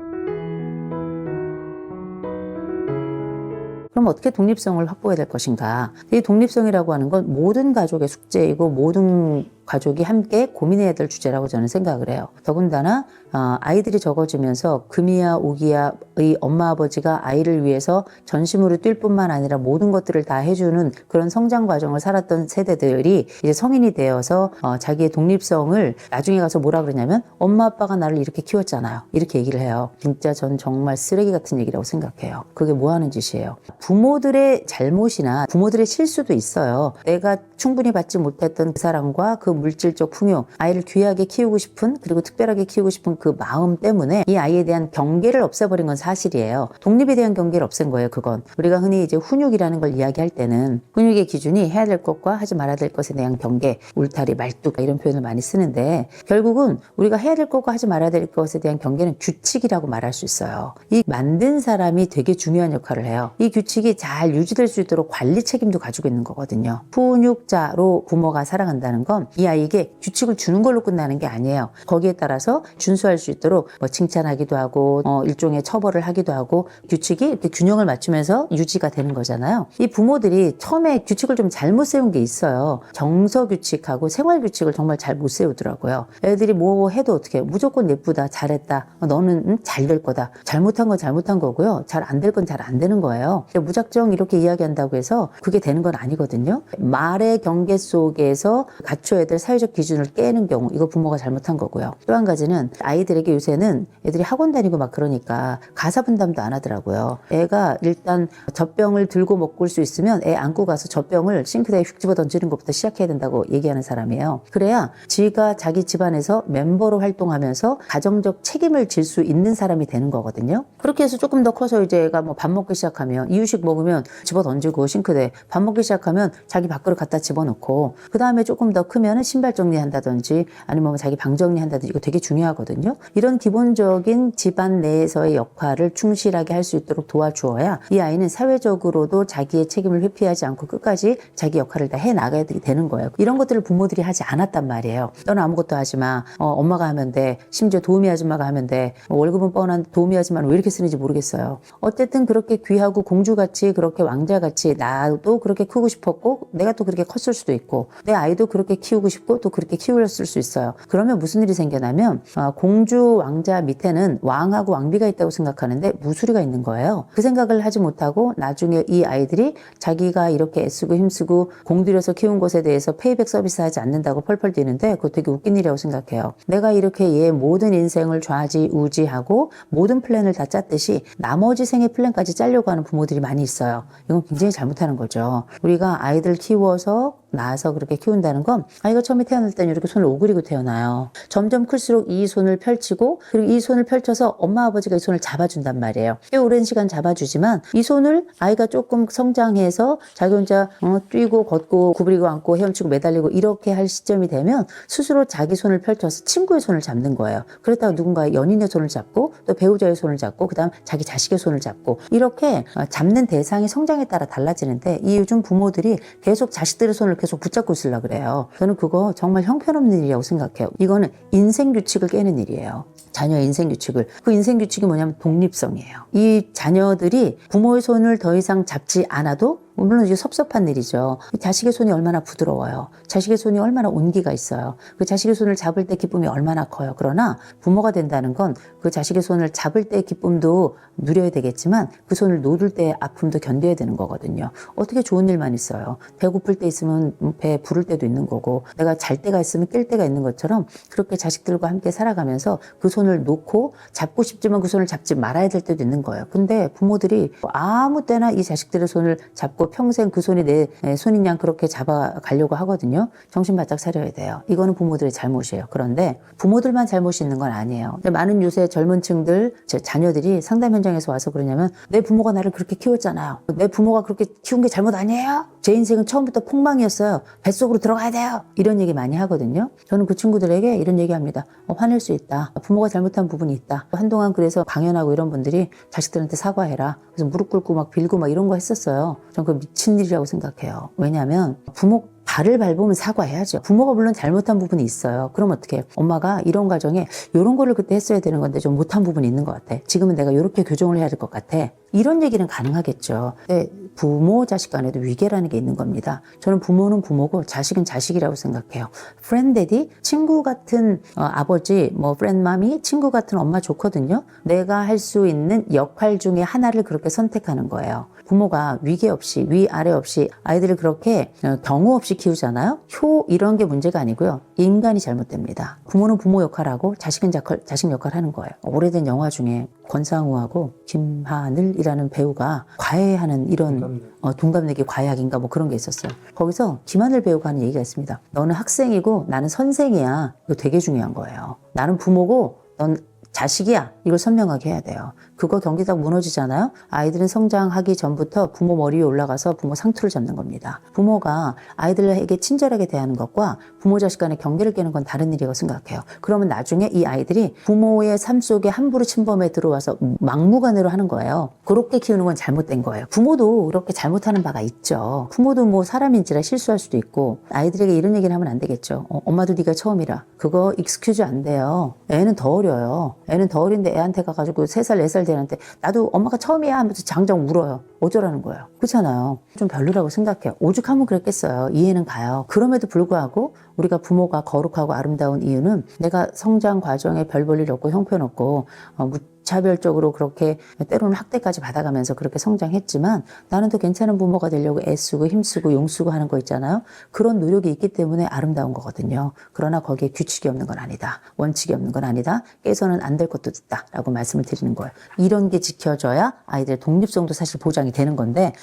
그럼 어떻게 독립성을 확보해야 될 것인가? 이 독립성이라고 하는 건 모든 가족의 숙제이고 모든 가족이 함께 고민해야 될 주제라고 저는 생각을 해요. 더군다나 아이들이 적어지면서 금이야 오기야의 엄마 아버지가 아이를 위해서 전심으로 뛸 뿐만 아니라 모든 것들을 다 해주는 그런 성장 과정을 살았던 세대들이 이제 성인이 되어서 자기의 독립성을 나중에 가서 뭐라 그러냐면 엄마 아빠가 나를 이렇게 키웠잖아요. 이렇게 얘기를 해요. 진짜 전 정말 쓰레기 같은 얘기라고 생각해요. 그게 뭐 하는 짓이에요. 부모들의 잘못이나 부모들의 실수도 있어요. 내가 충분히 받지 못했던 그 사랑과 그 물질적 풍요, 아이를 귀하게 키우고 싶은 그리고 특별하게 키우고 싶은 그 마음 때문에 이 아이에 대한 경계를 없애버린 건 사실이에요. 독립에 대한 경계를 없앤 거예요. 그건 우리가 흔히 이제 훈육이라는 걸 이야기할 때는 훈육의 기준이 해야 될 것과 하지 말아야 될 것에 대한 경계, 울타리, 말뚝 이런 표현을 많이 쓰는데 결국은 우리가 해야 될 것과 하지 말아야 될 것에 대한 경계는 규칙이라고 말할 수 있어요. 이 만든 사람이 되게 중요한 역할을 해요. 이 규칙이 잘 유지될 수 있도록 관리 책임도 가지고 있는 거거든요. 훈육자로 부모가 살아간다는 건 이 아이에게 규칙을 주는 걸로 끝나는 게 아니에요. 거기에 따라서 준수할 수 있도록 뭐 칭찬하기도 하고 일종의 처벌을 하기도 하고 규칙이 이렇게 균형을 맞추면서 유지가 되는 거잖아요. 이 부모들이 처음에 규칙을 좀 잘못 세운 게 있어요. 정서 규칙하고 생활 규칙을 정말 잘 못 세우더라고요. 애들이 뭐 해도 어떻게 무조건 예쁘다, 잘했다, 너는 잘 될 거다. 잘못한 건 잘못한 거고요. 잘 안 될 건 잘 안 되는 거예요. 무작정 이렇게 이야기한다고 해서 그게 되는 건 아니거든요. 말의 경계 속에서 갖춰야 될 사회적 기준을 깨는 경우 이거 부모가 잘못한 거고요. 또 한 가지는 아이들에게 요새는 애들이 학원 다니고 막 그러니까 가사 분담도 안 하더라고요. 애가 일단 젖병을 들고 먹을 수 있으면 애 안고 가서 젖병을 싱크대에 휙 집어 던지는 것부터 시작해야 된다고 얘기하는 사람이에요. 그래야 지가 자기 집안에서 멤버로 활동하면서 가정적 책임을 질 수 있는 사람이 되는 거거든요. 그렇게 해서 조금 더 커서 이제 애가 뭐 밥 먹기 시작하면 이유식 먹으면 집어 던지고 싱크대에 밥 먹기 시작하면 자기 밥그릇 갖다 집어넣고 그 다음에 조금 더 크면은 신발 정리한다든지 아니면 뭐 자기 방 정리한다든지 이거 되게 중요하거든요. 이런 기본적인 집안 내에서의 역할을 충실하게 할 수 있도록 도와주어야 이 아이는 사회적으로도 자기의 책임을 회피하지 않고 끝까지 자기 역할을 다 해나가야 되는 거예요. 이런 것들을 부모들이 하지 않았단 말이에요. 너는 아무것도 하지 마. 엄마가 하면 돼. 심지어 도우미 아줌마가 하면 돼. 월급은 뻔한데 도우미 아줌마는 왜 이렇게 쓰는지 모르겠어요. 어쨌든 그렇게 귀하고 공주같이 그렇게 왕자같이 나도 그렇게 크고 싶었고 내가 또 그렇게 컸을 수도 있고 내 아이도 그렇게 키우고 싶고 또 그렇게 키우렸을 수 있어요. 그러면 무슨 일이 생겨나면 공주 왕자 밑에는 왕하고 왕비가 있다고 생각하는데 무수리가 있는 거예요. 그 생각을 하지 못하고 나중에 이 아이들이 자기가 이렇게 애쓰고 힘쓰고 공들여서 키운 것에 대해서 페이백 서비스하지 않는다고 펄펄 뛰는데 그거 되게 웃긴 일이라고 생각해요. 내가 이렇게 얘 모든 인생을 좌지우지하고 모든 플랜을 다 짰듯이 나머지 생의 플랜까지 짜려고 하는 부모들이 많이 있어요. 이건 굉장히 잘못하는 거죠. 우리가 아이들 키워서 낳아서 그렇게 키운다는 건 아이가 처음에 태어날 때는 이렇게 손을 오그리고 태어나요. 점점 클수록 이 손을 펼치고 그리고 이 손을 펼쳐서 엄마 아버지가 이 손을 잡아준단 말이에요. 꽤 오랜 시간 잡아주지만 이 손을 아이가 조금 성장해서 자기 혼자 뛰고 걷고 구부리고 앉고 헤엄치고 매달리고 이렇게 할 시점이 되면 스스로 자기 손을 펼쳐서 친구의 손을 잡는 거예요. 그랬다가 누군가의 연인의 손을 잡고 또 배우자의 손을 잡고 그 다음 자기 자식의 손을 잡고 이렇게 잡는 대상이 성장에 따라 달라지는데 이 요즘 부모들이 계속 자식들의 손을 계속 붙잡고 있으려고 그래요. 저는 그거 정말 형편없는 일이라고 생각해요. 이거는 인생 규칙을 깨는 일이에요. 자녀의 인생 규칙을. 그 인생 규칙이 뭐냐면 독립성이에요. 이 자녀들이 부모의 손을 더 이상 잡지 않아도 물론 이게 섭섭한 일이죠. 자식의 손이 얼마나 부드러워요. 자식의 손이 얼마나 온기가 있어요. 그 자식의 손을 잡을 때 기쁨이 얼마나 커요. 그러나 부모가 된다는 건 그 자식의 손을 잡을 때의 기쁨도 누려야 되겠지만 그 손을 놓을 때의 아픔도 견뎌야 되는 거거든요. 어떻게 좋은 일만 있어요. 배고플 때 있으면 배 부를 때도 있는 거고 내가 잘 때가 있으면 깰 때가 있는 것처럼 그렇게 자식들과 함께 살아가면서 그 손을 놓고 잡고 싶지만 그 손을 잡지 말아야 될 때도 있는 거예요. 근데 부모들이 아무 때나 이 자식들의 손을 잡고 평생 그 손이 내 손인 양 그렇게 잡아가려고 하거든요. 정신 바짝 차려야 돼요. 이거는 부모들의 잘못이에요. 그런데 부모들만 잘못이 있는 건 아니에요. 많은 요새 젊은 층들, 제 자녀들이 상담 현장에서 와서 그러냐면 내 부모가 나를 그렇게 키웠잖아요. 내 부모가 그렇게 키운 게 잘못 아니에요? 제 인생은 처음부터 폭망이었어요. 뱃속으로 들어가야 돼요. 이런 얘기 많이 하거든요. 저는 그 친구들에게 이런 얘기합니다. 화낼 수 있다. 부모가 잘못한 부분이 있다. 한동안 그래서 강연하고 이런 분들이 자식들한테 사과해라. 그래서 무릎 꿇고 막 빌고 막 이런 거 했었어요. 전 그거 미친 일이라고 생각해요. 왜냐하면 부모 발을 밟으면 사과해야죠. 부모가 물론 잘못한 부분이 있어요. 그럼 어떻게 해요? 엄마가 이런 과정에 이런 거를 그때 했어야 되는 건데 좀 못한 부분이 있는 것 같아. 지금은 내가 이렇게 교정을 해야 될 것 같아. 이런 얘기는 가능하겠죠. 근데 부모 자식 간에도 위계라는 게 있는 겁니다. 저는 부모는 부모고 자식은 자식이라고 생각해요. 프렌데디 친구 같은 아버지, 뭐 프렌맘이 친구 같은 엄마 좋거든요. 내가 할 수 있는 역할 중에 하나를 그렇게 선택하는 거예요. 부모가 위계 없이 위아래 없이 아이들을 그렇게 경우 없이 키우잖아요. 효 이런 게 문제가 아니고요. 인간이 잘못됩니다. 부모는 부모 역할하고 자식은 자식 역할 하는 거예요. 오래된 영화 중에 권상우하고 김하늘이라는 배우가 과외하는 이런 동갑내기 과외학인가 뭐 그런 게 있었어요. 거기서 김하늘 배우가 하는 얘기가 있습니다. 너는 학생이고 나는 선생이야. 이거 되게 중요한 거예요. 나는 부모고 넌 자식이야. 이걸 선명하게 해야 돼요. 그거 경기 딱 무너지잖아요. 아이들은 성장하기 전부터 부모 머리 위에 올라가서 부모 상투를 잡는 겁니다. 부모가 아이들에게 친절하게 대하는 것과 부모 자식 간의 경계를 깨는 건 다른 일이라고 생각해요. 그러면 나중에 이 아이들이 부모의 삶 속에 함부로 침범해 들어와서 막무가내로 하는 거예요. 그렇게 키우는 건 잘못된 거예요. 부모도 그렇게 잘못하는 바가 있죠. 부모도 뭐 사람인지라 실수할 수도 있고 아이들에게 이런 얘기를 하면 안 되겠죠. 엄마도 네가 처음이라. 그거 익스큐즈 안 돼요. 애는 더 어려요. 애는 더 어린데 애한테 가가지고 3살, 4살 되는데 나도 엄마가 처음이야 하면서 장장 울어요. 어쩌라는 거예요. 그렇잖아요. 좀 별로라고 생각해요. 오죽하면 그랬겠어요. 이해는 가요. 그럼에도 불구하고 우리가 부모가 거룩하고 아름다운 이유는 내가 성장 과정에 별 볼 일 없고 형편없고 무차별적으로 그렇게 때로는 학대까지 받아가면서 그렇게 성장했지만 나는 더 괜찮은 부모가 되려고 애쓰고 힘쓰고 용쓰고 하는 거 있잖아요. 그런 노력이 있기 때문에 아름다운 거거든요. 그러나 거기에 규칙이 없는 건 아니다. 원칙이 없는 건 아니다. 깨서는 안 될 것도 있다 라고 말씀을 드리는 거예요. 이런 게 지켜져야 아이들의 독립성도 사실 보장이 되는 건데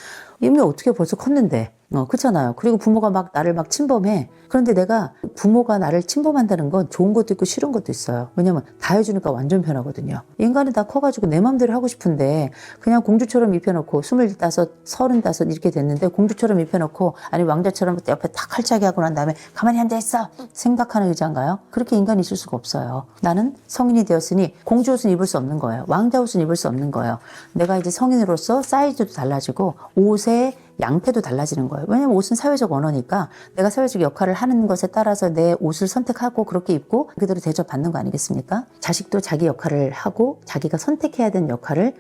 이미 어떻게 벌써 컸는데 그렇잖아요. 그리고 부모가 막 나를 막 침범해. 그런데 내가 부모가 나를 침범한다는 건 좋은 것도 있고 싫은 것도 있어요. 왜냐면 다 해주니까 완전 편하거든요. 인간은 다 커가지고 내 맘대로 하고 싶은데 그냥 공주처럼 입혀놓고 25, 35 이렇게 됐는데 공주처럼 입혀놓고 아니 왕자처럼 옆에 딱 칼차게 하고 난 다음에 가만히 앉아있어 생각하는 의자인가요? 그렇게 인간이 있을 수가 없어요. 나는 성인이 되었으니 공주 옷은 입을 수 없는 거예요. 왕자 옷은 입을 수 없는 거예요. 내가 이제 성인으로서 사이즈도 달라지고 옷의 양태도 달라지는 거예요. 왜냐면 옷은 사회적 언어니까 내가 사회적 역할을 하는 것에 따라서 내 옷을 선택하고 그렇게 입고 그대로 대접받는 거 아니겠습니까? 자식도 자기 역할을 하고 자기가 선택해야 되는 역할을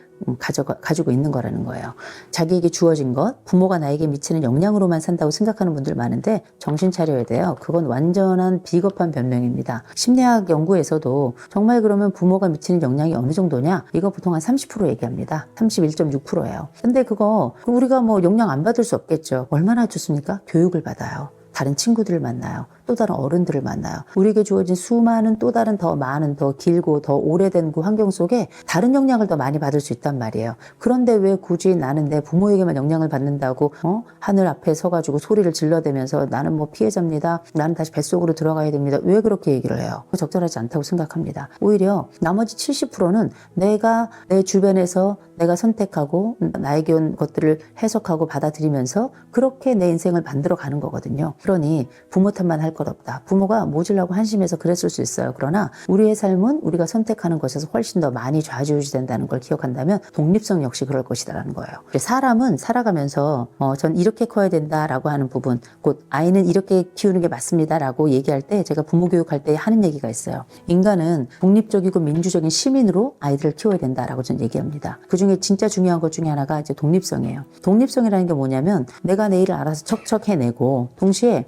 가지고 있는 거라는 거예요. 자기에게 주어진 것, 부모가 나에게 미치는 영향으로만 산다고 생각하는 분들 많은데 정신 차려야 돼요. 그건 완전한 비겁한 변명입니다. 심리학 연구에서도 정말 그러면 부모가 미치는 영향이 어느 정도냐? 이거 보통 한 30% 얘기합니다. 31.6%예요. 근데 그거 우리가 뭐 영향 안 받을 수 없겠죠. 얼마나 좋습니까? 교육을 받아요. 다른 친구들을 만나요. 또 다른 어른들을 만나요. 우리에게 주어진 수많은 또 다른 더 많은 더 길고 더 오래된 그 환경 속에 다른 영향을 더 많이 받을 수 있단 말이에요. 그런데 왜 굳이 나는 내 부모에게만 영향을 받는다고 하늘 앞에 서가지고 소리를 질러대면서 나는 뭐 피해자입니다. 나는 다시 뱃속으로 들어가야 됩니다. 왜 그렇게 얘기를 해요? 적절하지 않다고 생각합니다. 오히려 나머지 70%는 내가 내 주변에서 내가 선택하고 나에게 온 것들을 해석하고 받아들이면서 그렇게 내 인생을 만들어 가는 거거든요. 그러니 부모 탓만 할 것 없다. 부모가 모질라고 한심해서 그랬을 수 있어요. 그러나 우리의 삶은 우리가 선택하는 것에서 훨씬 더 많이 좌지우지된다는 걸 기억한다면 독립성 역시 그럴 것이다라는 거예요. 사람은 살아가면서 전 이렇게 커야 된다라고 하는 부분, 곧 아이는 이렇게 키우는 게 맞습니다라고 얘기할 때 제가 부모 교육할 때 하는 얘기가 있어요. 인간은 독립적이고 민주적인 시민으로 아이들을 키워야 된다라고 저는 얘기합니다. 그중에 진짜 중요한 것 중에 하나가 이제 독립성이에요. 독립성이라는 게 뭐냐면 내가 내 일을 알아서 척척 해내고 동시에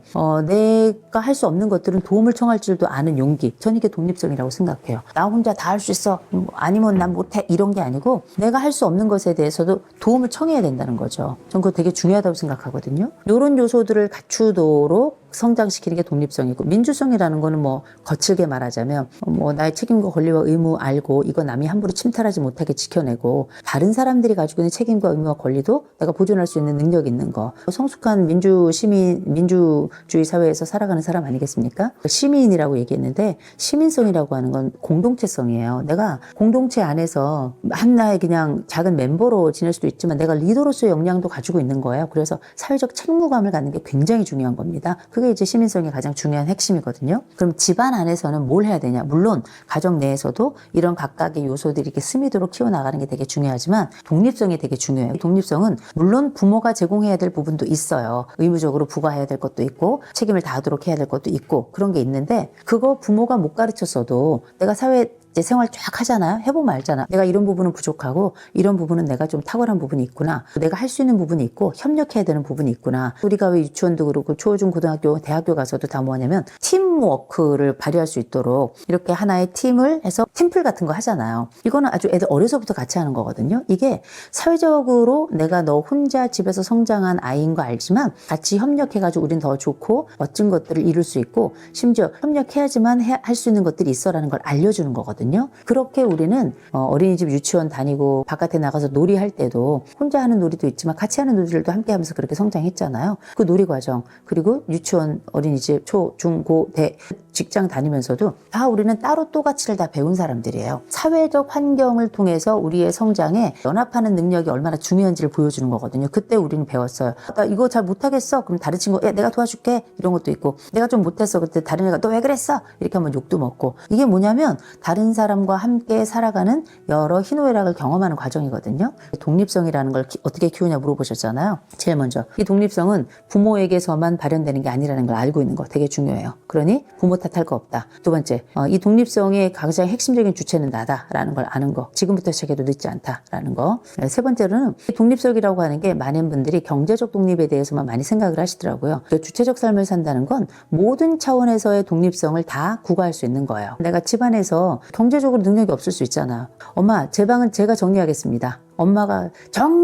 내가 할 수 없는 것들은 도움을 청할 줄도 아는 용기. 전 이게 독립성이라고 생각해요. 나 혼자 다 할 수 있어. 아니면 난 못해. 이런 게 아니고 내가 할 수 없는 것에 대해서도 도움을 청해야 된다는 거죠. 전 그거 되게 중요하다고 생각하거든요. 이런 요소들을 갖추도록 성장시키는 게 독립성이고 민주성이라는 거는 뭐 거칠게 말하자면 뭐 나의 책임과 권리와 의무 알고 이거 남이 함부로 침탈하지 못하게 지켜내고 다른 사람들이 가지고 있는 책임과 의무와 권리도 내가 보존할 수 있는 능력이 있는 거. 성숙한 민주주의 사회에서 살아가는 사람 아니겠습니까? 시민이라고 얘기했는데 시민성이라고 하는 건 공동체성이에요. 내가 공동체 안에서 한나의 그냥 작은 멤버로 지낼 수도 있지만 내가 리더로서의 역량도 가지고 있는 거예요. 그래서 사회적 책무감을 갖는 게 굉장히 중요한 겁니다. 그게 이제 시민성의 가장 중요한 핵심이거든요. 그럼 집안 안에서는 뭘 해야 되냐? 물론 가정 내에서도 이런 각각의 요소들이 이렇게 스미도록 키워나가는 게 되게 중요하지만 독립성이 되게 중요해요. 독립성은 물론 부모가 제공해야 될 부분도 있어요. 의무적으로 부과해야 될 것도 있고 책임을 다하도록 해야 될 것도 있고 그런 게 있는데 그거 부모가 못 가르쳤어도 내가 사회 이제 생활 쫙 하잖아요. 해보면 알잖아. 내가 이런 부분은 부족하고 이런 부분은 내가 좀 탁월한 부분이 있구나. 내가 할 수 있는 부분이 있고 협력해야 되는 부분이 있구나. 우리가 왜 유치원도 그렇고 초중 고등학교 대학교 가서도 다 뭐냐면 팀워크를 발휘할 수 있도록 이렇게 하나의 팀을 해서 팀플 같은 거 하잖아요. 이거는 아주 애들 어려서부터 같이 하는 거거든요. 이게 사회적으로 내가 너 혼자 집에서 성장한 아이인 거 알지만 같이 협력해가지고 우린 더 좋고 멋진 것들을 이룰 수 있고 심지어 협력해야지만 할 수 있는 것들이 있어라는 걸 알려주는 거거든요. 그렇게 우리는 어린이집 유치원 다니고 바깥에 나가서 놀이할 때도 혼자 하는 놀이도 있지만 같이 하는 놀이들도 함께 하면서 그렇게 성장했잖아요. 그 놀이 과정 그리고 유치원 어린이집 초, 중, 고, 대 직장 다니면서도 다 우리는 따로 또가치를 다 배운 사람들이에요. 사회적 환경을 통해서 우리의 성장에 연합하는 능력이 얼마나 중요한지를 보여주는 거거든요. 그때 우리는 배웠어요. 나 이거 잘 못하겠어. 그럼 다른 친구 야 내가 도와줄게. 이런 것도 있고 내가 좀 못했어. 그때 다른 애가 너 왜 그랬어? 이렇게 하면 욕도 먹고 이게 뭐냐면 다른 사람과 함께 살아가는 여러 희노애락을 경험하는 과정이거든요. 독립성이라는 걸 어떻게 키우냐 물어보셨잖아요. 제일 먼저 이 독립성은 부모에게서만 발현되는 게 아니라는 걸 알고 있는 거 되게 중요해요. 그러니 부모 탓할 거 없다. 두 번째, 이 독립성의 가장 핵심적인 주체는 나다라는 걸 아는 거. 지금부터 시작해도 늦지 않다라는 거. 세 번째로는 독립성이라고 하는 게 많은 분들이 경제적 독립에 대해서만 많이 생각을 하시더라고요. 주체적 삶을 산다는 건 모든 차원에서의 독립성을 다 구가할 수 있는 거예요. 내가 집안에서 경제적으로 능력이 없을 수 있잖아. 엄마, 제 방은 제가 정리하겠습니다. 엄마가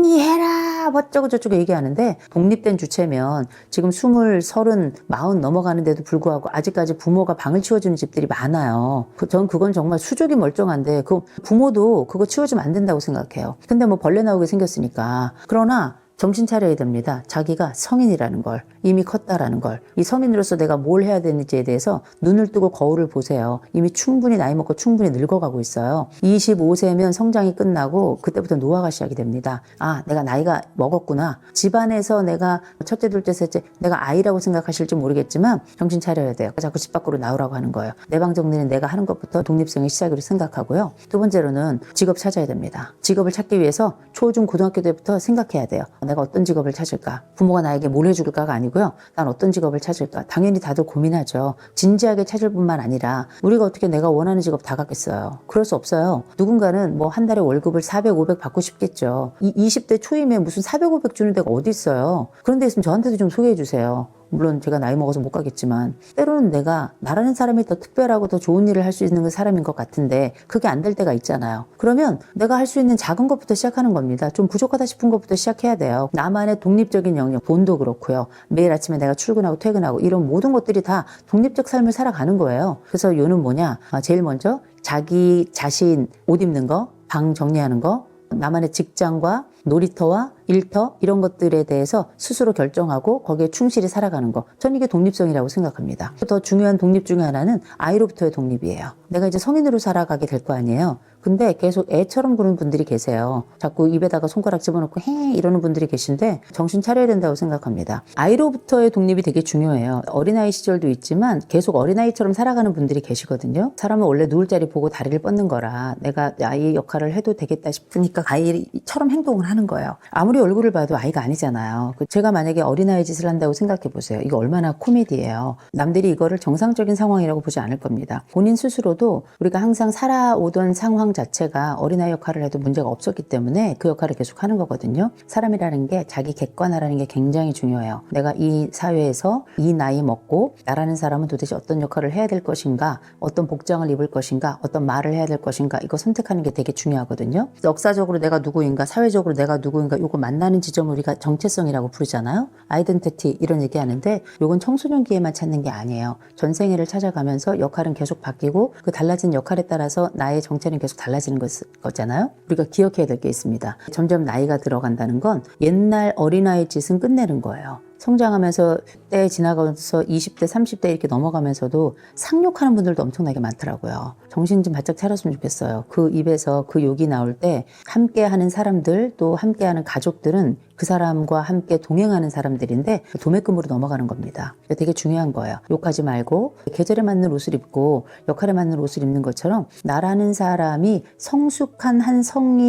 정리해라 어쩌고 저쩌고 얘기하는데 독립된 주체면 지금 20, 30, 40 넘어가는데도 불구하고 아직까지 부모가 방을 치워주는 집들이 많아요. 전 그건 정말 수족이 멀쩡한데 그 부모도 그거 치워주면 안 된다고 생각해요. 근데 뭐 벌레 나오게 생겼으니까. 그러나 정신 차려야 됩니다. 자기가 성인이라는 걸, 이미 컸다라는 걸, 이 성인으로서 내가 뭘 해야 되는지에 대해서 눈을 뜨고 거울을 보세요. 이미 충분히 나이 먹고 충분히 늙어가고 있어요. 25세면 성장이 끝나고 그때부터 노화가 시작이 됩니다. 아, 내가 나이가 먹었구나. 집안에서 내가 첫째, 둘째, 셋째, 내가 아이라고 생각하실지 모르겠지만 정신 차려야 돼요. 자꾸 집 밖으로 나오라고 하는 거예요. 내 방 정리는 내가 하는 것부터 독립성의 시작으로 생각하고요. 두 번째로는 직업 찾아야 됩니다. 직업을 찾기 위해서 초, 중, 고등학교 때부터 생각해야 돼요. 내가 어떤 직업을 찾을까? 부모가 나에게 뭘 해줄까가 아니고요. 난 어떤 직업을 찾을까? 당연히 다들 고민하죠. 진지하게 찾을 뿐만 아니라 우리가 어떻게 내가 원하는 직업 다 갖겠어요. 그럴 수 없어요. 누군가는 뭐 한 달에 월급을 400, 500 받고 싶겠죠. 20대 초임에 무슨 400, 500 주는 데가 어디 있어요. 그런 데 있으면 저한테도 좀 소개해 주세요. 물론 제가 나이 먹어서 못 가겠지만 때로는 내가 나라는 사람이 더 특별하고 더 좋은 일을 할 수 있는 사람인 것 같은데 그게 안 될 때가 있잖아요. 그러면 내가 할 수 있는 작은 것부터 시작하는 겁니다. 좀 부족하다 싶은 것부터 시작해야 돼요. 나만의 독립적인 영역, 돈도 그렇고요. 매일 아침에 내가 출근하고 퇴근하고 이런 모든 것들이 다 독립적 삶을 살아가는 거예요. 그래서 요는 뭐냐? 제일 먼저 자기 자신 옷 입는 거, 방 정리하는 거, 나만의 직장과 놀이터와 일터 이런 것들에 대해서 스스로 결정하고 거기에 충실히 살아가는 거. 전 이게 독립성이라고 생각합니다. 더 중요한 독립 중에 하나는 아이로부터의 독립이에요. 내가 이제 성인으로 살아가게 될 거 아니에요. 근데 계속 애처럼 구는 분들이 계세요. 자꾸 입에다가 손가락 집어넣고 헤 이러는 분들이 계신데 정신 차려야 된다고 생각합니다. 아이로부터의 독립이 되게 중요해요. 어린아이 시절도 있지만 계속 어린아이처럼 살아가는 분들이 계시거든요. 사람은 원래 누울 자리 보고 다리를 뻗는 거라 내가 아이 역할을 해도 되겠다 싶으니까 아이처럼 행동을 하는 거예요. 아무리 얼굴을 봐도 아이가 아니잖아요. 제가 만약에 어린아이 짓을 한다고 생각해 보세요. 이거 얼마나 코미디예요. 남들이 이거를 정상적인 상황이라고 보지 않을 겁니다. 본인 스스로도 우리가 항상 살아오던 상황 자체가 어린아이 역할을 해도 문제가 없었기 때문에 그 역할을 계속 하는 거거든요. 사람이라는 게 자기 객관화라는 게 굉장히 중요해요. 내가 이 사회에서 이 나이 먹고 나라는 사람은 도대체 어떤 역할을 해야 될 것인가, 어떤 복장을 입을 것인가, 어떤 말을 해야 될 것인가, 이거 선택하는 게 되게 중요하거든요. 역사적으로 내가 누구인가, 사회적으로 내가 누구인가, 이거 만나는 지점을 우리가 정체성이라고 부르잖아요. 아이덴티티 이런 얘기하는데 이건 청소년기에만 찾는 게 아니에요. 전생애를 찾아가면서 역할은 계속 바뀌고 그 달라진 역할에 따라서 나의 정체는 계속 달라지는 거잖아요. 우리가 기억해야 될 게 있습니다. 점점 나이가 들어간다는 건 옛날 어린아이 짓은 끝내는 거예요. 성장하면서 때 지나가면서 20대, 30대 이렇게 넘어가면서도 상욕하는 분들도 엄청나게 많더라고요. 정신 좀 바짝 차렸으면 좋겠어요. 그 입에서 그 욕이 나올 때 함께하는 사람들 또 함께하는 가족들은 그 사람과 함께 동행하는 사람들인데 도매금으로 넘어가는 겁니다. 되게 중요한 거예요. 욕하지 말고 계절에 맞는 옷을 입고 역할에 맞는 옷을 입는 것처럼 나라는 사람이 성숙한 한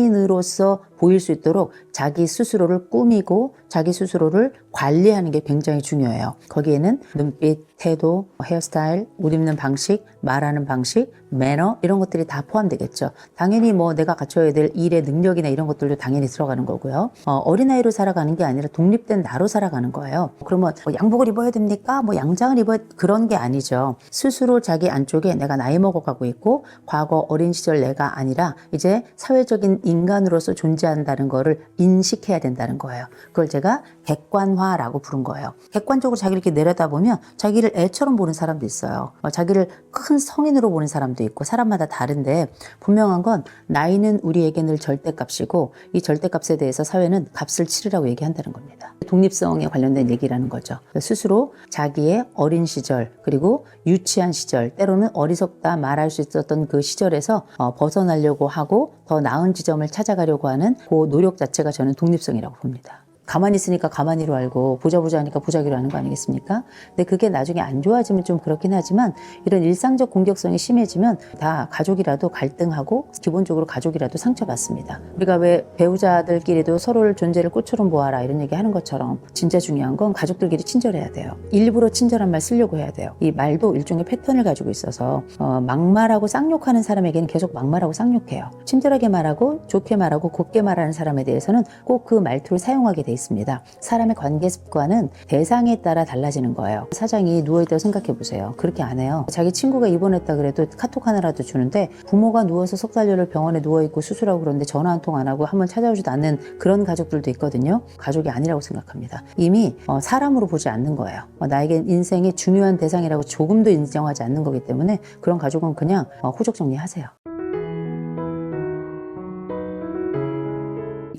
성인으로서 보일 수 있도록 자기 스스로를 꾸미고 자기 스스로를 관리하는 게 굉장히 중요해요. 거기에는 눈빛, 태도, 헤어스타일, 옷 입는 방식, 말하는 방식, 매너 이런 것들이 다 포함되겠죠. 당연히 뭐 내가 갖춰야 될 일의 능력이나 이런 것들도 당연히 들어가는 거고요. 어린아이로 살아가는 게 아니라 독립된 나로 살아가는 거예요. 그러면 뭐 양복을 입어야 됩니까? 뭐 양장을 입어야 그런 게 아니죠. 스스로 자기 안쪽에 내가 나이 먹어가고 있고 과거 어린 시절 내가 아니라 이제 사회적인 인간으로서 존재한다는 거를 인식해야 된다는 거예요. 그걸 제가 객관화라고 부른 거예요. 객관적으로 자기를 이렇게 내려다보면 자기를 애처럼 보는 사람도 있어요. 자기를 큰 성인으로 보는 사람도 있고 사람마다 다른데 분명한 건 나이는 우리에게 늘 절대값이고 이 절대값에 대해서 사회는 값을 치르라고 얘기한다는 겁니다. 독립성에 관련된 얘기라는 거죠. 스스로 자기의 어린 시절 그리고 유치한 시절 때로는 어리석다 말할 수 있었던 그 시절에서 벗어나려고 하고 더 나은 지점을 찾아가려고 하는 그 노력 자체가 저는 독립성이라고 봅니다. 가만히 있으니까 가만히로 알고 보자 하니까 보자기로 하는 거 아니겠습니까? 근데 그게 나중에 안 좋아지면 좀 그렇긴 하지만 이런 일상적 공격성이 심해지면 다 가족이라도 갈등하고 기본적으로 가족이라도 상처받습니다. 우리가 왜 배우자들끼리도 서로를 존재를 꽃처럼 보아라 이런 얘기 하는 것처럼 진짜 중요한 건 가족들끼리 친절해야 돼요. 일부러 친절한 말 쓰려고 해야 돼요. 이 말도 일종의 패턴을 가지고 있어서 막말하고 쌍욕하는 사람에게는 계속 막말하고 쌍욕해요. 친절하게 말하고 좋게 말하고 곱게 말하는 사람에 대해서는 꼭 그 말투를 사용하게 돼 있습니다. 사람의 관계 습관은 대상에 따라 달라지는 거예요. 사장이 누워있다고 생각해 보세요. 그렇게 안 해요. 자기 친구가 입원했다 그래도 카톡 하나라도 주는데 부모가 누워서 석 달여를 병원에 누워있고 수술하고 그러는데 전화 한 통 안 하고 한번 찾아오지도 않는 그런 가족들도 있거든요. 가족이 아니라고 생각합니다. 이미 사람으로 보지 않는 거예요. 나에겐 인생의 중요한 대상이라고 조금도 인정하지 않는 거기 때문에 그런 가족은 그냥 호적 정리하세요.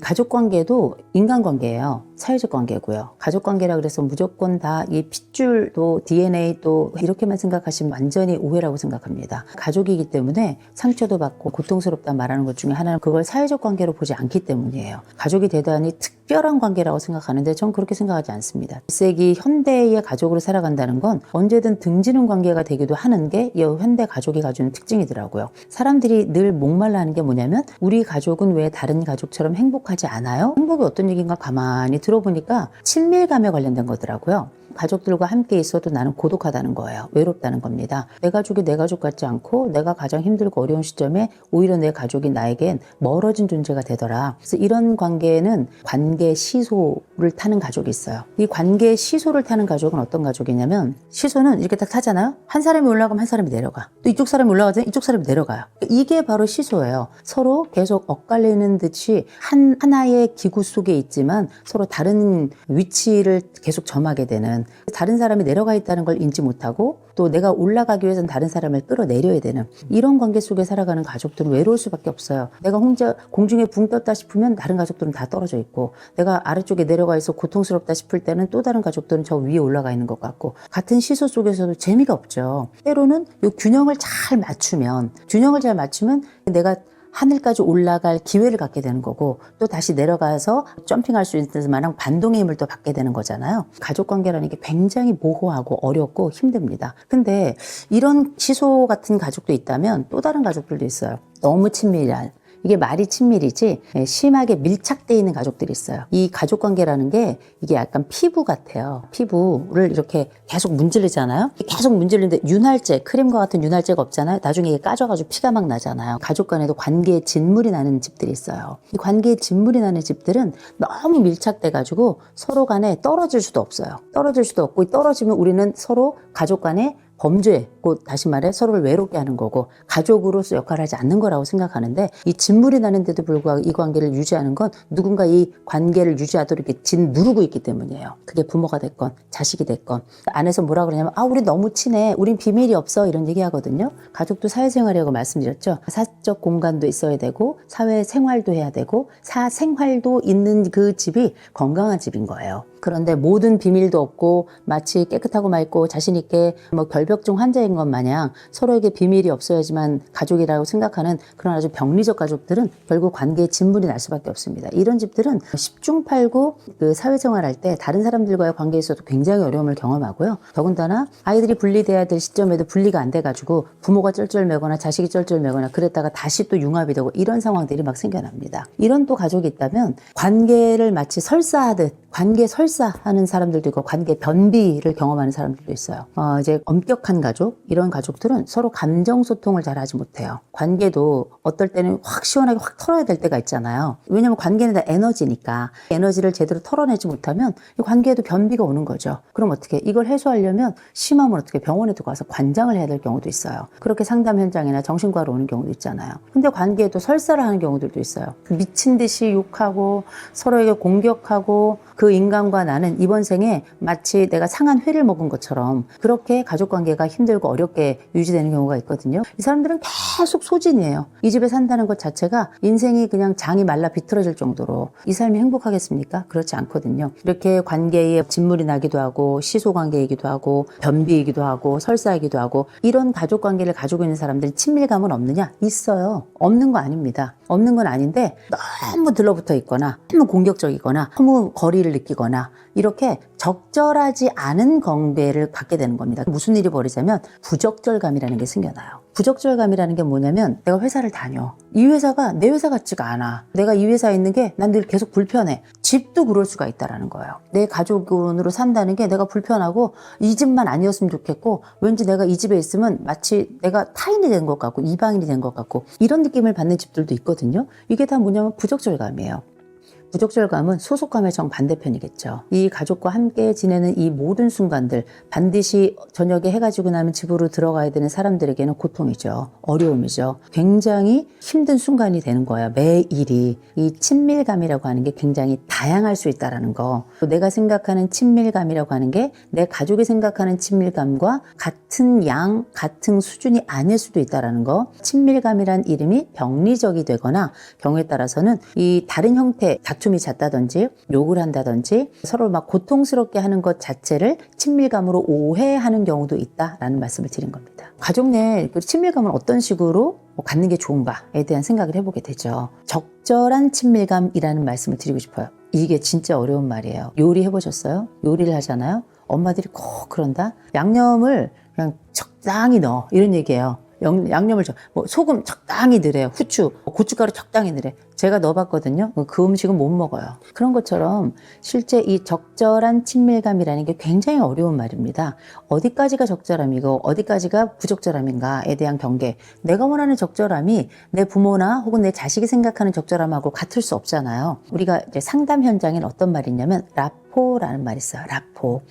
가족관계도 인간관계예요. 사회적 관계고요. 가족관계라 그래서 무조건 다 이 핏줄도 DNA도 이렇게만 생각하시면 완전히 오해라고 생각합니다. 가족이기 때문에 상처도 받고 고통스럽다 말하는 것 중에 하나는 그걸 사회적 관계로 보지 않기 때문이에요. 가족이 대단히 특별한 관계라고 생각하는데 전 그렇게 생각하지 않습니다. 1세기 현대의 가족으로 살아간다는 건 언제든 등지는 관계가 되기도 하는 게 이 현대 가족이 가지는 특징이더라고요. 사람들이 늘 목말라하는 게 뭐냐면 우리 가족은 왜 다른 가족처럼 행복하지 않아요? 행복이 어떤 얘기인가 가만히 들어보니까 친밀감에 관련된 거더라고요. 가족들과 함께 있어도 나는 고독하다는 거예요. 외롭다는 겁니다. 내 가족이 내 가족 같지 않고 내가 가장 힘들고 어려운 시점에 오히려 내 가족이 나에겐 멀어진 존재가 되더라. 그래서 이런 관계는 관계 시소를 타는 가족이 있어요. 이 관계 시소를 타는 가족은 어떤 가족이냐면 시소는 이렇게 딱 타잖아요. 한 사람이 올라가면 한 사람이 내려가. 또 이쪽 사람이 올라가면 이쪽 사람이 내려가요. 이게 바로 시소예요. 서로 계속 엇갈리는 듯이 하나의 기구 속에 있지만 서로 다른 위치를 계속 점하게 되는 다른 사람이 내려가 있다는 걸 인지 못하고 또 내가 올라가기 위해서는 다른 사람을 끌어내려야 되는 이런 관계 속에 살아가는 가족들은 외로울 수밖에 없어요. 내가 혼자 공중에 붕 떴다 싶으면 다른 가족들은 다 떨어져 있고 내가 아래쪽에 내려가 있어 고통스럽다 싶을 때는 또 다른 가족들은 저 위에 올라가 있는 것 같고 같은 시소 속에서도 재미가 없죠. 때로는 이 균형을 잘 맞추면 내가 하늘까지 올라갈 기회를 갖게 되는 거고 또 다시 내려가서 점핑할 수 있는 만한 반동의 힘을 또 받게 되는 거잖아요. 가족관계라는 게 굉장히 모호하고 어렵고 힘듭니다. 근데 이런 시소 같은 가족도 있다면 또 다른 가족들도 있어요. 너무 친밀한 이게 말이 친밀이지 심하게 밀착되어 있는 가족들이 있어요. 이 가족관계라는 게 이게 약간 피부 같아요. 피부를 이렇게 계속 문지르잖아요. 계속 문지르는데 윤활제, 크림과 같은 윤활제가 없잖아요. 나중에 이게 까져가지고 피가 막 나잖아요. 가족 간에도 관계에 진물이 나는 집들이 있어요. 이 관계에 진물이 나는 집들은 너무 밀착돼가지고 서로 간에 떨어질 수도 없어요. 떨어질 수도 없고 떨어지면 우리는 서로 가족 간에 범죄, 곧 다시 말해 서로를 외롭게 하는 거고 가족으로서 역할을 하지 않는 거라고 생각하는데 이 진물이 나는데도 불구하고 이 관계를 유지하는 건 누군가 이 관계를 유지하도록 이렇게 짓누르고 있기 때문이에요. 그게 부모가 됐건 자식이 됐건 안에서 뭐라 그러냐면 우리 너무 친해. 우린 비밀이 없어. 이런 얘기 하거든요. 가족도 사회생활이라고 말씀드렸죠. 사적 공간도 있어야 되고 사회생활도 해야 되고 사생활도 있는 그 집이 건강한 집인 거예요. 그런데 모든 비밀도 없고 마치 깨끗하고 맑고 자신 있게 결벽증 환자인 것 마냥 서로에게 비밀이 없어야지만 가족이라고 생각하는 그런 아주 병리적 가족들은 결국 관계에 진물이 날 수밖에 없습니다. 이런 집들은 10중 8구 그 사회생활할 때 다른 사람들과의 관계에서도 굉장히 어려움을 경험하고요. 더군다나 아이들이 분리돼야 될 시점에도 분리가 안 돼가지고 부모가 쩔쩔매거나 자식이 쩔쩔매거나 그랬다가 다시 또 융합이 되고 이런 상황들이 막 생겨납니다. 이런 또 가족이 있다면 관계를 마치 설사하듯 관계 설사하는 사람들도 있고 관계 변비를 경험하는 사람들도 있어요. 이제 엄격 무기력한 가족, 이런 가족들은 서로 감정 소통을 잘 하지 못해요. 관계도 어떨 때는 확 시원하게 확 털어야 될 때가 있잖아요. 왜냐면 관계는 다 에너지니까 에너지를 제대로 털어내지 못하면 이 관계에도 변비가 오는 거죠. 그럼 어떻게 이걸 해소하려면 심하면 어떻게 병원에 두고 가서 관장을 해야 될 경우도 있어요. 그렇게 상담 현장이나 정신과로 오는 경우도 있잖아요. 근데 관계에도 설사를 하는 경우들도 있어요. 미친 듯이 욕하고 서로에게 공격하고 그 인간과 나는 이번 생에 마치 내가 상한 회를 먹은 것처럼 그렇게 가족관계가 힘들고 어렵게 유지되는 경우가 있거든요. 이 사람들은 계속 소진이에요. 이 집에 산다는 것 자체가 인생이 그냥 장이 말라 비틀어질 정도로 이 삶이 행복하겠습니까? 그렇지 않거든요. 이렇게 관계에 진물이 나기도 하고 시소관계이기도 하고 변비이기도 하고 설사이기도 하고 이런 가족관계를 가지고 있는 사람들이 친밀감은 없느냐? 있어요. 없는 거 아닙니다. 없는 건 아닌데 너무 들러붙어 있거나 너무 공격적이거나 너무 거리를 느끼거나 이렇게 적절하지 않은 관계를 갖게 되는 겁니다. 무슨 일이 벌어지냐면 부적절감이라는 게 생겨나요. 부적절감이라는 게 뭐냐면 내가 회사를 다녀. 이 회사가 내 회사 같지가 않아. 내가 이 회사에 있는 게 난 늘 계속 불편해. 집도 그럴 수가 있다는 거예요. 내 가족으로 산다는 게 내가 불편하고 이 집만 아니었으면 좋겠고 왠지 내가 이 집에 있으면 마치 내가 타인이 된 것 같고 이방인이 된 것 같고 이런 느낌을 받는 집들도 있거든요. 이게 다 뭐냐면 부적절감이에요. 부적절감은 소속감의 정반대편이겠죠. 이 가족과 함께 지내는 이 모든 순간들 반드시 저녁에 해가 지고 나면 집으로 들어가야 되는 사람들에게는 고통이죠. 어려움이죠. 굉장히 힘든 순간이 되는 거예요. 매일이. 이 친밀감이라고 하는 게 굉장히 다양할 수 있다는 거. 내가 생각하는 친밀감이라고 하는 게 내 가족이 생각하는 친밀감과 같은 양, 같은 수준이 아닐 수도 있다는 거. 친밀감이란 이름이 병리적이 되거나 경우에 따라서는 이 다른 형태 다툼이 잦다든지 욕을 한다든지 서로 막 고통스럽게 하는 것 자체를 친밀감으로 오해하는 경우도 있다라는 말씀을 드린 겁니다. 가족 내 친밀감을 어떤 식으로 갖는 게 좋은가에 대한 생각을 해보게 되죠. 적절한 친밀감이라는 말씀을 드리고 싶어요. 이게 진짜 어려운 말이에요. 요리 해보셨어요? 요리를 하잖아요. 엄마들이 꼭 그런다. 양념을 그냥 적당히 넣어 이런 얘기예요. 양념을 소금 적당히 넣으래요. 후추, 고춧가루 적당히 넣으래. 제가 넣어봤거든요. 그 음식은 못 먹어요. 그런 것처럼 실제 이 적절한 친밀감이라는 게 굉장히 어려운 말입니다. 어디까지가 적절함이고 어디까지가 부적절함인가에 대한 경계. 내가 원하는 적절함이 내 부모나 혹은 내 자식이 생각하는 적절함하고 같을 수 없잖아요. 우리가 이제 상담 현장에는 어떤 말이 있냐면 라포라는 말이 있어요. 라포.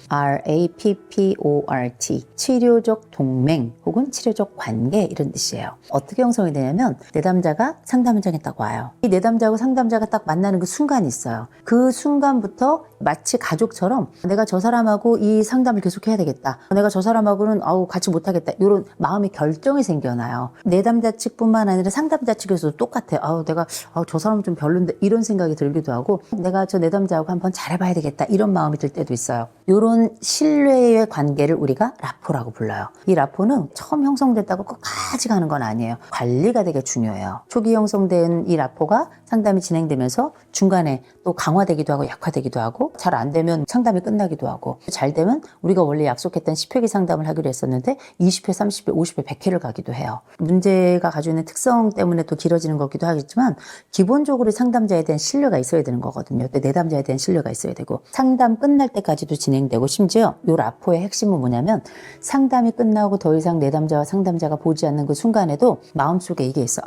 R-A-P-P-O-R-T. 치료적 동맹 혹은 치료적 관계 이런 뜻이에요. 어떻게 형성이 되냐면 내담자가 상담 현장에 딱 와요. 이 내담자하고 상담자가 딱 만나는 그 순간이 있어요. 그 순간부터 마치 가족처럼 내가 저 사람하고 이 상담을 계속해야 되겠다. 내가 저 사람하고는 같이 못하겠다. 이런 마음의 결정이 생겨나요. 내담자 측뿐만 아니라 상담자 측에서도 똑같아요. 내가 저 사람은 좀 별론데 이런 생각이 들기도 하고 내가 저 내담자하고 한번 잘해봐야 되겠다. 이런 마음이 들 때도 있어요. 이런 신뢰의 관계를 우리가 라포라고 불러요. 이 라포는 처음 형성됐다고 끝까지 가는 건 아니에요. 관리가 되게 중요해요. 초기 형성된 이 라포가 상담이 진행되면서 중간에 또 강화되기도 하고 약화되기도 하고 잘 안 되면 상담이 끝나기도 하고 잘 되면 우리가 원래 약속했던 10회기 상담을 하기로 했었는데 20회, 30회, 50회, 100회를 가기도 해요. 문제가 가지고 있는 특성 때문에 또 길어지는 거기도 하겠지만 기본적으로 상담자에 대한 신뢰가 있어야 되는 거거든요. 또 내담자에 대한 신뢰가 있어야 되고 상담 끝날 때까지도 진행되고 심지어 이 라포의 핵심은 뭐냐면 상담이 끝나고 더 이상 내담자와 상담자가 보지 않는 그 순간에도 마음속에 이게 있어.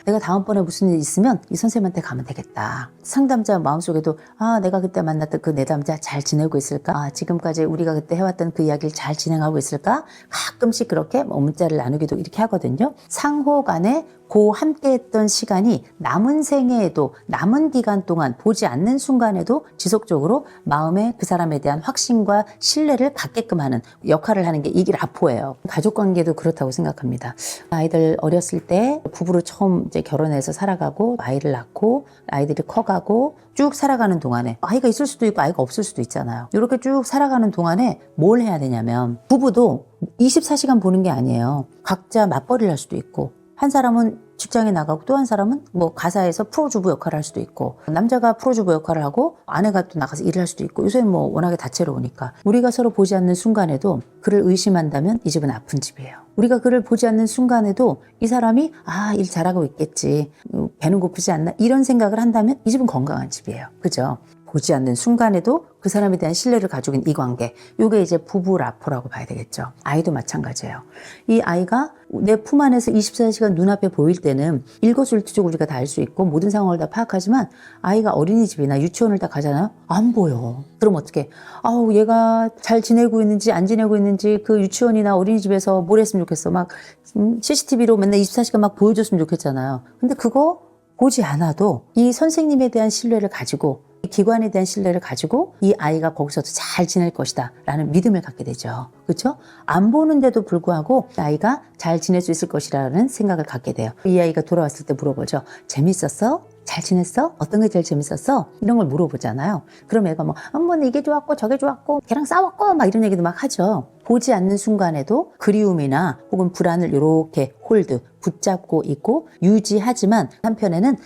내가 다음번에 무슨 일 있으면 이 선생님한테 가면 되겠다. 상담자 마음속에도 내가 그때 만났던 그 내담자 잘 지내고 있을까? 지금까지 우리가 그때 해왔던 그 이야기를 잘 진행하고 있을까? 가끔씩 그렇게 문자를 나누기도 이렇게 하거든요. 상호 간에 함께했던 시간이 남은 생애에도 남은 기간 동안 보지 않는 순간에도 지속적으로 마음에 그 사람에 대한 확신과 신뢰를 갖게끔 하는 역할을 하는 게 이게 라포예요. 가족관계도 그렇다고 생각합니다. 아이들 어렸을 때 부부로 처음 이제 결혼해서 살아가고 아이를 낳고 아이들이 커가고 쭉 살아가는 동안에 아이가 있을 수도 있고 아이가 없을 수도 있잖아요. 이렇게 쭉 살아가는 동안에 뭘 해야 되냐면 부부도 24시간 보는 게 아니에요. 각자 맞벌이를 할 수도 있고 한 사람은 직장에 나가고 또 한 사람은 가사에서 프로주부 역할을 할 수도 있고 남자가 프로주부 역할을 하고 아내가 또 나가서 일을 할 수도 있고 요새는 워낙에 다채로우니까 우리가 서로 보지 않는 순간에도 그를 의심한다면 이 집은 아픈 집이에요. 우리가 그를 보지 않는 순간에도 이 사람이 일 잘하고 있겠지 배는 고프지 않나 이런 생각을 한다면 이 집은 건강한 집이에요. 그죠? 보지 않는 순간에도 그 사람에 대한 신뢰를 가지고 있는 이 관계. 이게 이제 부부 라포라고 봐야 되겠죠. 아이도 마찬가지예요. 이 아이가 내 품 안에서 24시간 눈앞에 보일 때는 일거수일투족 우리가 다 알 수 있고 모든 상황을 다 파악하지만 아이가 어린이집이나 유치원을 다 가잖아요. 안 보여. 그럼 어떻게? 아우 얘가 잘 지내고 있는지 안 지내고 있는지 그 유치원이나 어린이집에서 뭘 했으면 좋겠어. 막 CCTV로 맨날 24시간 막 보여줬으면 좋겠잖아요. 근데 그거 보지 않아도 이 선생님에 대한 신뢰를 가지고 이 기관에 대한 신뢰를 가지고 이 아이가 거기서도 잘 지낼 것이다 라는 믿음을 갖게 되죠. 그렇죠? 안 보는데도 불구하고 아이가 잘 지낼 수 있을 것이라는 생각을 갖게 돼요. 이 아이가 돌아왔을 때 물어보죠. 재밌었어? 잘 지냈어? 어떤 게 제일 재밌었어? 이런 걸 물어보잖아요. 그럼 애가 뭐 이게 좋았고 저게 좋았고 걔랑 싸웠고 막 이런 얘기도 막 하죠. 보지 않는 순간에도 그리움이나 혹은 불안을 이렇게 홀드, 붙잡고 있고 유지하지만 한편에는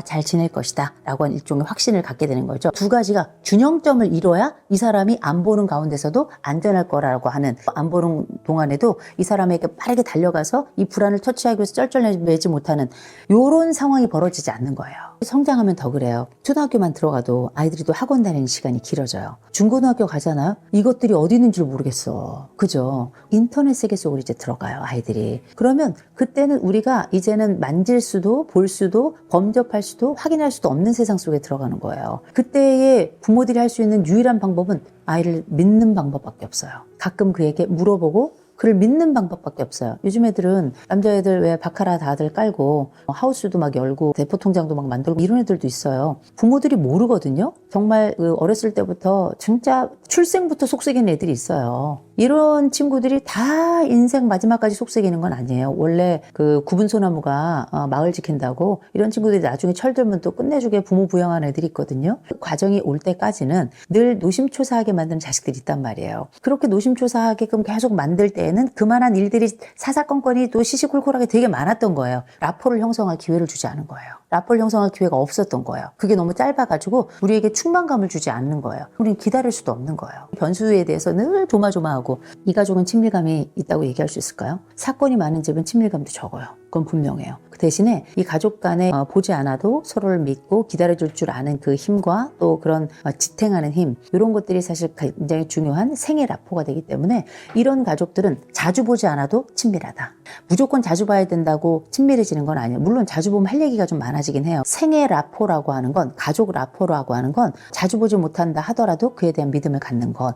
잘 지낼 것이다 라고 하는 일종의 확신을 갖게 되는 거죠. 두 가지가 균형점을 이뤄야 이 사람이 안 보는 가운데서도 안전할 거라고 하는, 안 보는 동안에도 이 사람에게 빠르게 달려가서 이 불안을 터치하기 위해서 쩔쩔매지 못하는 이런 상황이 벌어지지 않는 거예요. 성장하면 더 그래요. 초등학교만 들어가도 아이들이 또 학원 다니는 시간이 길어져요. 중고등학교 가잖아요. 이것들이 어디 있는지 모르겠어. 그죠? 인터넷 세계 속으로 이제 들어가요, 아이들이. 그러면 그때는 우리가 이제는 만질 수도 볼 수도 범접할 수도 확인할 수도 없는 세상 속에 들어가는 거예요. 그때의 부모들이 할 수 있는 유일한 방법은 아이를 믿는 방법밖에 없어요. 가끔 그에게 물어보고 그를 믿는 방법밖에 없어요. 요즘 애들은 남자애들 왜 바카라 다들 깔고 하우스도 막 열고 대포 통장도 막 만들고 이런 애들도 있어요. 부모들이 모르거든요. 정말 어렸을 때부터 진짜 출생부터 속썩이는 애들이 있어요. 이런 친구들이 다 인생 마지막까지 속썩이는 건 아니에요. 원래 그 구분소나무가 마을 지킨다고 이런 친구들이 나중에 철들면 또 끝내주게 부모 부양하는 애들이 있거든요. 그 과정이 올 때까지는 늘 노심초사하게 만드는 자식들이 있단 말이에요. 그렇게 노심초사하게끔 계속 만들 때에는 그만한 일들이 사사건건이 또 시시콜콜하게 되게 많았던 거예요. 라포를 형성할 기회를 주지 않은 거예요. 라포를 형성할 기회가 없었던 거예요. 그게 너무 짧아가지고 우리에게 충만감을 주지 않는 거예요. 우리는 기다릴 수도 없는 거예요. 변수에 대해서 늘 조마조마하고 이 가족은 친밀감이 있다고 얘기할 수 있을까요? 사건이 많은 집은 친밀감도 적어요. 그건 분명해요. 그 대신에 이 가족 간에 보지 않아도 서로를 믿고 기다려줄 줄 아는 그 힘과 또 그런 지탱하는 힘, 이런 것들이 사실 굉장히 중요한 생애 라포가 되기 때문에 이런 가족들은 자주 보지 않아도 친밀하다. 무조건 자주 봐야 된다고 친밀해지는 건 아니에요. 물론 자주 보면 할 얘기가 좀 많아지긴 해요. 생애 라포라고 하는 건, 가족 라포라고 하는 건 자주 보지 못한다 하더라도 그에 대한 믿음을 갖는 것,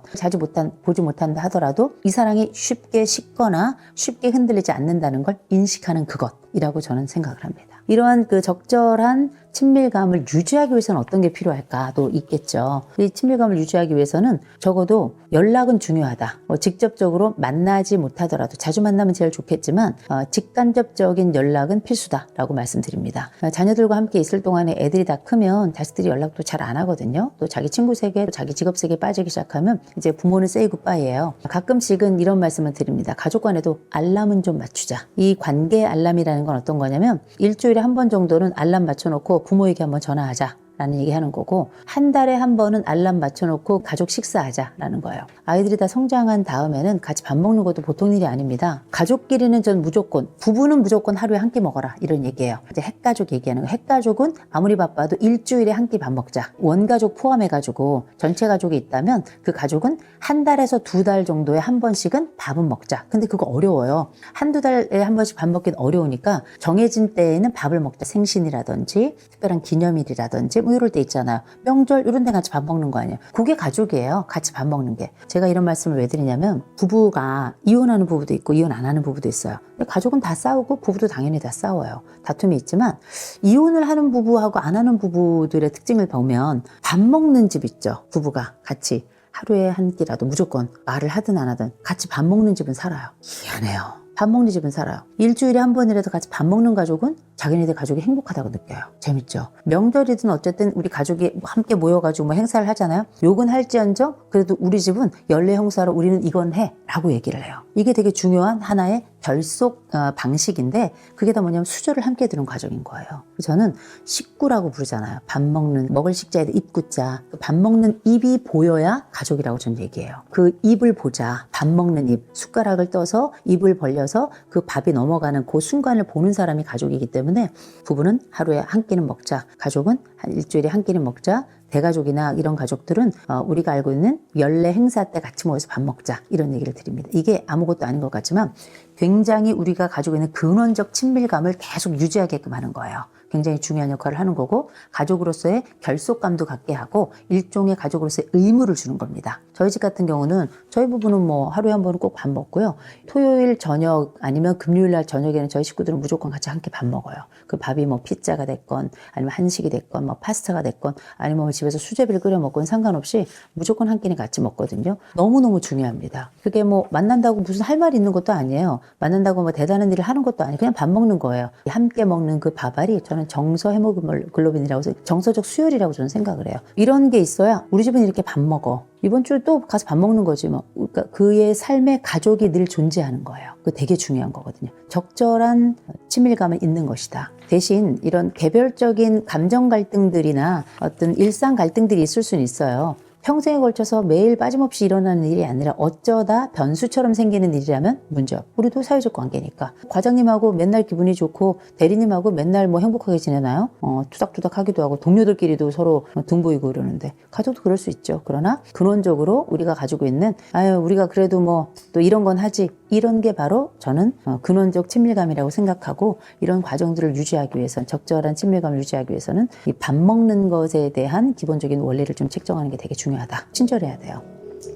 보지 못한다 하더라도 이 사랑이 쉽게 식거나 쉽게 흔들리지 않는다는 걸 인식하는 그것이라고 저는 생각을 합니다. 이러한 그 적절한 친밀감을 유지하기 위해서는 어떤 게 필요할까도 있겠죠. 이 친밀감을 유지하기 위해서는 적어도 연락은 중요하다. 직접적으로 만나지 못하더라도 자주 만나면 제일 좋겠지만 직간접적인 연락은 필수다라고 말씀드립니다. 자녀들과 함께 있을 동안에 애들이 다 크면 자식들이 연락도 잘 안 하거든요. 또 자기 친구 세계, 자기 직업 세계에 빠지기 시작하면 이제 부모는 say goodbye예요. 가끔씩은 이런 말씀을 드립니다. 가족 간에도 알람은 좀 맞추자. 이 관계 알람이라는 건 어떤 거냐면 일주일에 한 번 정도는 알람 맞춰놓고 부모에게 한번 전화하자 라는 얘기하는 거고, 한 달에 한 번은 알람 맞춰놓고 가족 식사하자라는 거예요. 아이들이 다 성장한 다음에는 같이 밥 먹는 것도 보통 일이 아닙니다. 가족끼리는 전 무조건, 부부는 무조건 하루에 한 끼 먹어라 이런 얘기예요. 이제 핵가족 얘기하는 거예요. 핵가족은 아무리 바빠도 일주일에 한 끼 밥 먹자. 원가족 포함해가지고 전체 가족이 있다면 그 가족은 한 달에서 두 달 정도에 한 번씩은 밥은 먹자. 근데 그거 어려워요. 한두 달에 한 번씩 밥 먹기는 어려우니까 정해진 때에는 밥을 먹자. 생신이라든지 특별한 기념일이라든지 뭐 이럴 때 있잖아요. 명절 이런 데 같이 밥 먹는 거 아니에요. 그게 가족이에요. 같이 밥 먹는 게. 제가 이런 말씀을 왜 드리냐면 부부가 이혼하는 부부도 있고 이혼 안 하는 부부도 있어요. 가족은 다 싸우고 부부도 당연히 다 싸워요. 다툼이 있지만 이혼을 하는 부부하고 안 하는 부부들의 특징을 보면 밥 먹는 집 있죠. 부부가 같이 하루에 한 끼라도 무조건 말을 하든 안 하든 같이 밥 먹는 집은 살아요. 희한해요. 밥 먹는 집은 살아요. 일주일에 한 번이라도 같이 밥 먹는 가족은 자기네들 가족이 행복하다고 느껴요. 재밌죠? 명절이든 어쨌든 우리 가족이 함께 모여가지고 뭐 행사를 하잖아요. 욕은 할지언정 그래도 우리 집은 연례 형사로 우리는 이건 해 라고 얘기를 해요. 이게 되게 중요한 하나의 결속 방식인데 그게 다 뭐냐면 수저를 함께 두는 가족인 거예요. 저는 식구라고 부르잖아요. 밥 먹는, 먹을 식자에도 입구자. 밥 먹는 입이 보여야 가족이라고 저는 얘기해요. 그 입을 보자. 밥 먹는 입. 숟가락을 떠서 입을 벌려서 그 밥이 넘어가는 그 순간을 보는 사람이 가족이기 때문에 부부는 하루에 한 끼는 먹자. 가족은 한 일주일에 한 끼는 먹자. 대가족이나 이런 가족들은 우리가 알고 있는 연례 행사 때 같이 모여서 밥 먹자 이런 얘기를 드립니다. 이게 아무것도 아닌 것 같지만 굉장히 우리가 가지고 있는 근원적 친밀감을 계속 유지하게끔 하는 거예요. 굉장히 중요한 역할을 하는 거고 가족으로서의 결속감도 갖게 하고 일종의 가족으로서의 의무를 주는 겁니다. 저희 집 같은 경우는 저희 부부는 뭐 하루에 한 번은 꼭 밥 먹고요. 토요일 저녁 아니면 금요일 날 저녁에는 저희 식구들은 무조건 같이 함께 밥 먹어요. 그 밥이 뭐 피자가 됐건 아니면 한식이 됐건 뭐 파스타가 됐건 아니면 뭐 집에서 수제비를 끓여 먹건 상관없이 무조건 한 끼는 같이 먹거든요. 너무너무 중요합니다. 그게 뭐 만난다고 무슨 할 말이 있는 것도 아니에요. 만난다고 뭐 대단한 일을 하는 것도 아니에요. 그냥 밥 먹는 거예요. 함께 먹는 그 밥알이 저는 정서 헤모글로빈이라고 해서 정서적 수혈이라고 저는 생각을 해요. 이런 게 있어야 우리 집은 이렇게 밥 먹어. 이번 주에 또 가서 밥 먹는 거지 뭐. 그러니까 그의 삶에 가족이 늘 존재하는 거예요. 그거 되게 중요한 거거든요. 적절한 친밀감은 있는 것이다. 대신 이런 개별적인 감정 갈등들이나 어떤 일상 갈등들이 있을 수는 있어요. 평생에 걸쳐서 매일 빠짐없이 일어나는 일이 아니라 어쩌다 변수처럼 생기는 일이라면 문제없고 우리도 사회적 관계니까 과장님하고 맨날 기분이 좋고 대리님하고 맨날 뭐 행복하게 지내나요? 투닥투닥 하기도 하고 동료들끼리도 서로 등 보이고 그러는데 가족도 그럴 수 있죠. 그러나 근원적으로 우리가 가지고 있는 우리가 그래도 뭐 또 이런 건 하지 이런 게 바로 저는 근원적 친밀감이라고 생각하고 이런 과정들을 유지하기 위해서는 적절한 친밀감을 유지하기 위해서는 이 밥 먹는 것에 대한 기본적인 원리를 좀 책정하는 게 되게 중요하다. 친절해야 돼요.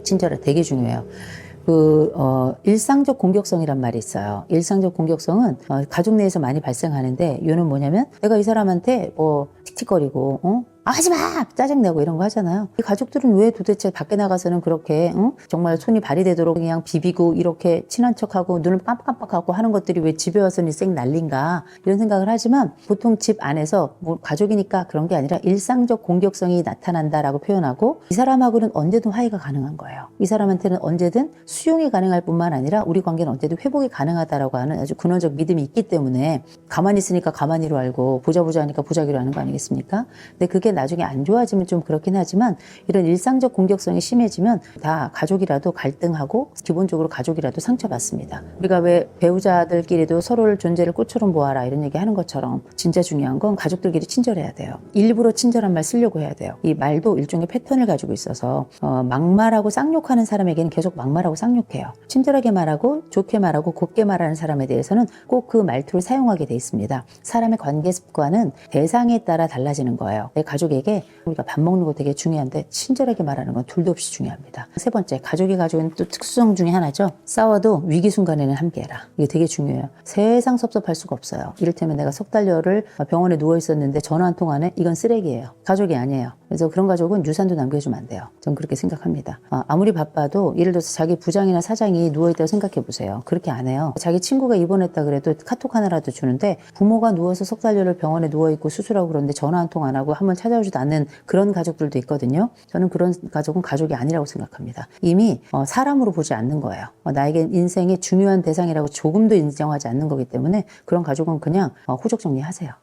친절해 되게 중요해요. 일상적 공격성이란 말이 있어요. 일상적 공격성은 가족 내에서 많이 발생하는데 이유는 뭐냐면 내가 이 사람한테 틱틱거리고 하지마! 짜증내고 이런 거 하잖아요. 이 가족들은 왜 도대체 밖에 나가서는 그렇게 정말 손이 발휘되도록 그냥 비비고 이렇게 친한 척하고 눈을 깜빡깜빡하고 하는 것들이 왜 집에 와서는 쌩 난린가 이런 생각을 하지만 보통 집 안에서 뭐 가족이니까 그런 게 아니라 일상적 공격성이 나타난다라고 표현하고 이 사람하고는 언제든 화해가 가능한 거예요. 이 사람한테는 언제든 수용이 가능할 뿐만 아니라 우리 관계는 언제든 회복이 가능하다라고 하는 아주 근원적 믿음이 있기 때문에 가만히 있으니까 가만히로 알고 보자 하니까 보자기로 하는 거 아니겠습니까? 근데 그게 나중에 안 좋아지면 좀 그렇긴 하지만 이런 일상적 공격성이 심해지면 다 가족이라도 갈등하고 기본적으로 가족이라도 상처받습니다. 우리가 왜 배우자들끼리도 서로를 존재를 꽃처럼 보아라 이런 얘기 하는 것처럼 진짜 중요한 건 가족들끼리 친절해야 돼요. 일부러 친절한 말 쓰려고 해야 돼요. 이 말도 일종의 패턴을 가지고 있어서 막말하고 쌍욕하는 사람에게는 계속 막말하고 쌍욕해요. 친절하게 말하고 좋게 말하고 곱게 말하는 사람에 대해서는 꼭 그 말투를 사용하게 돼 있습니다. 사람의 관계 습관은 대상에 따라 달라지는 거예요. 내 가족에게 우리가 밥 먹는 거 되게 중요한데 친절하게 말하는 건 둘도 없이 중요합니다. 세 번째, 가족이 가지고 있는 또 특수성 중에 하나죠. 싸워도 위기 순간에는 함께해라. 이게 되게 중요해요. 세상 섭섭할 수가 없어요. 이를테면 내가 석 달여를 병원에 누워 있었는데 전화 한 통 안 해? 이건 쓰레기예요. 가족이 아니에요. 그래서 그런 가족은 유산도 남겨주면 안 돼요. 전 그렇게 생각합니다. 아무리 바빠도 예를 들어서 자기 부장이나 사장이 누워있다고 생각해 보세요. 그렇게 안 해요. 자기 친구가 입원했다 그래도 카톡 하나라도 주는데 부모가 누워서 석 달여를 병원에 누워있고 수술하고 그러는데 전화 한 통 안 하고 한번 찾아오지도 않는 그런 가족들도 있거든요. 저는 그런 가족은 가족이 아니라고 생각합니다. 이미 사람으로 보지 않는 거예요. 나에게 인생의 중요한 대상이라고 조금도 인정하지 않는 거기 때문에 그런 가족은 그냥 후적 정리하세요.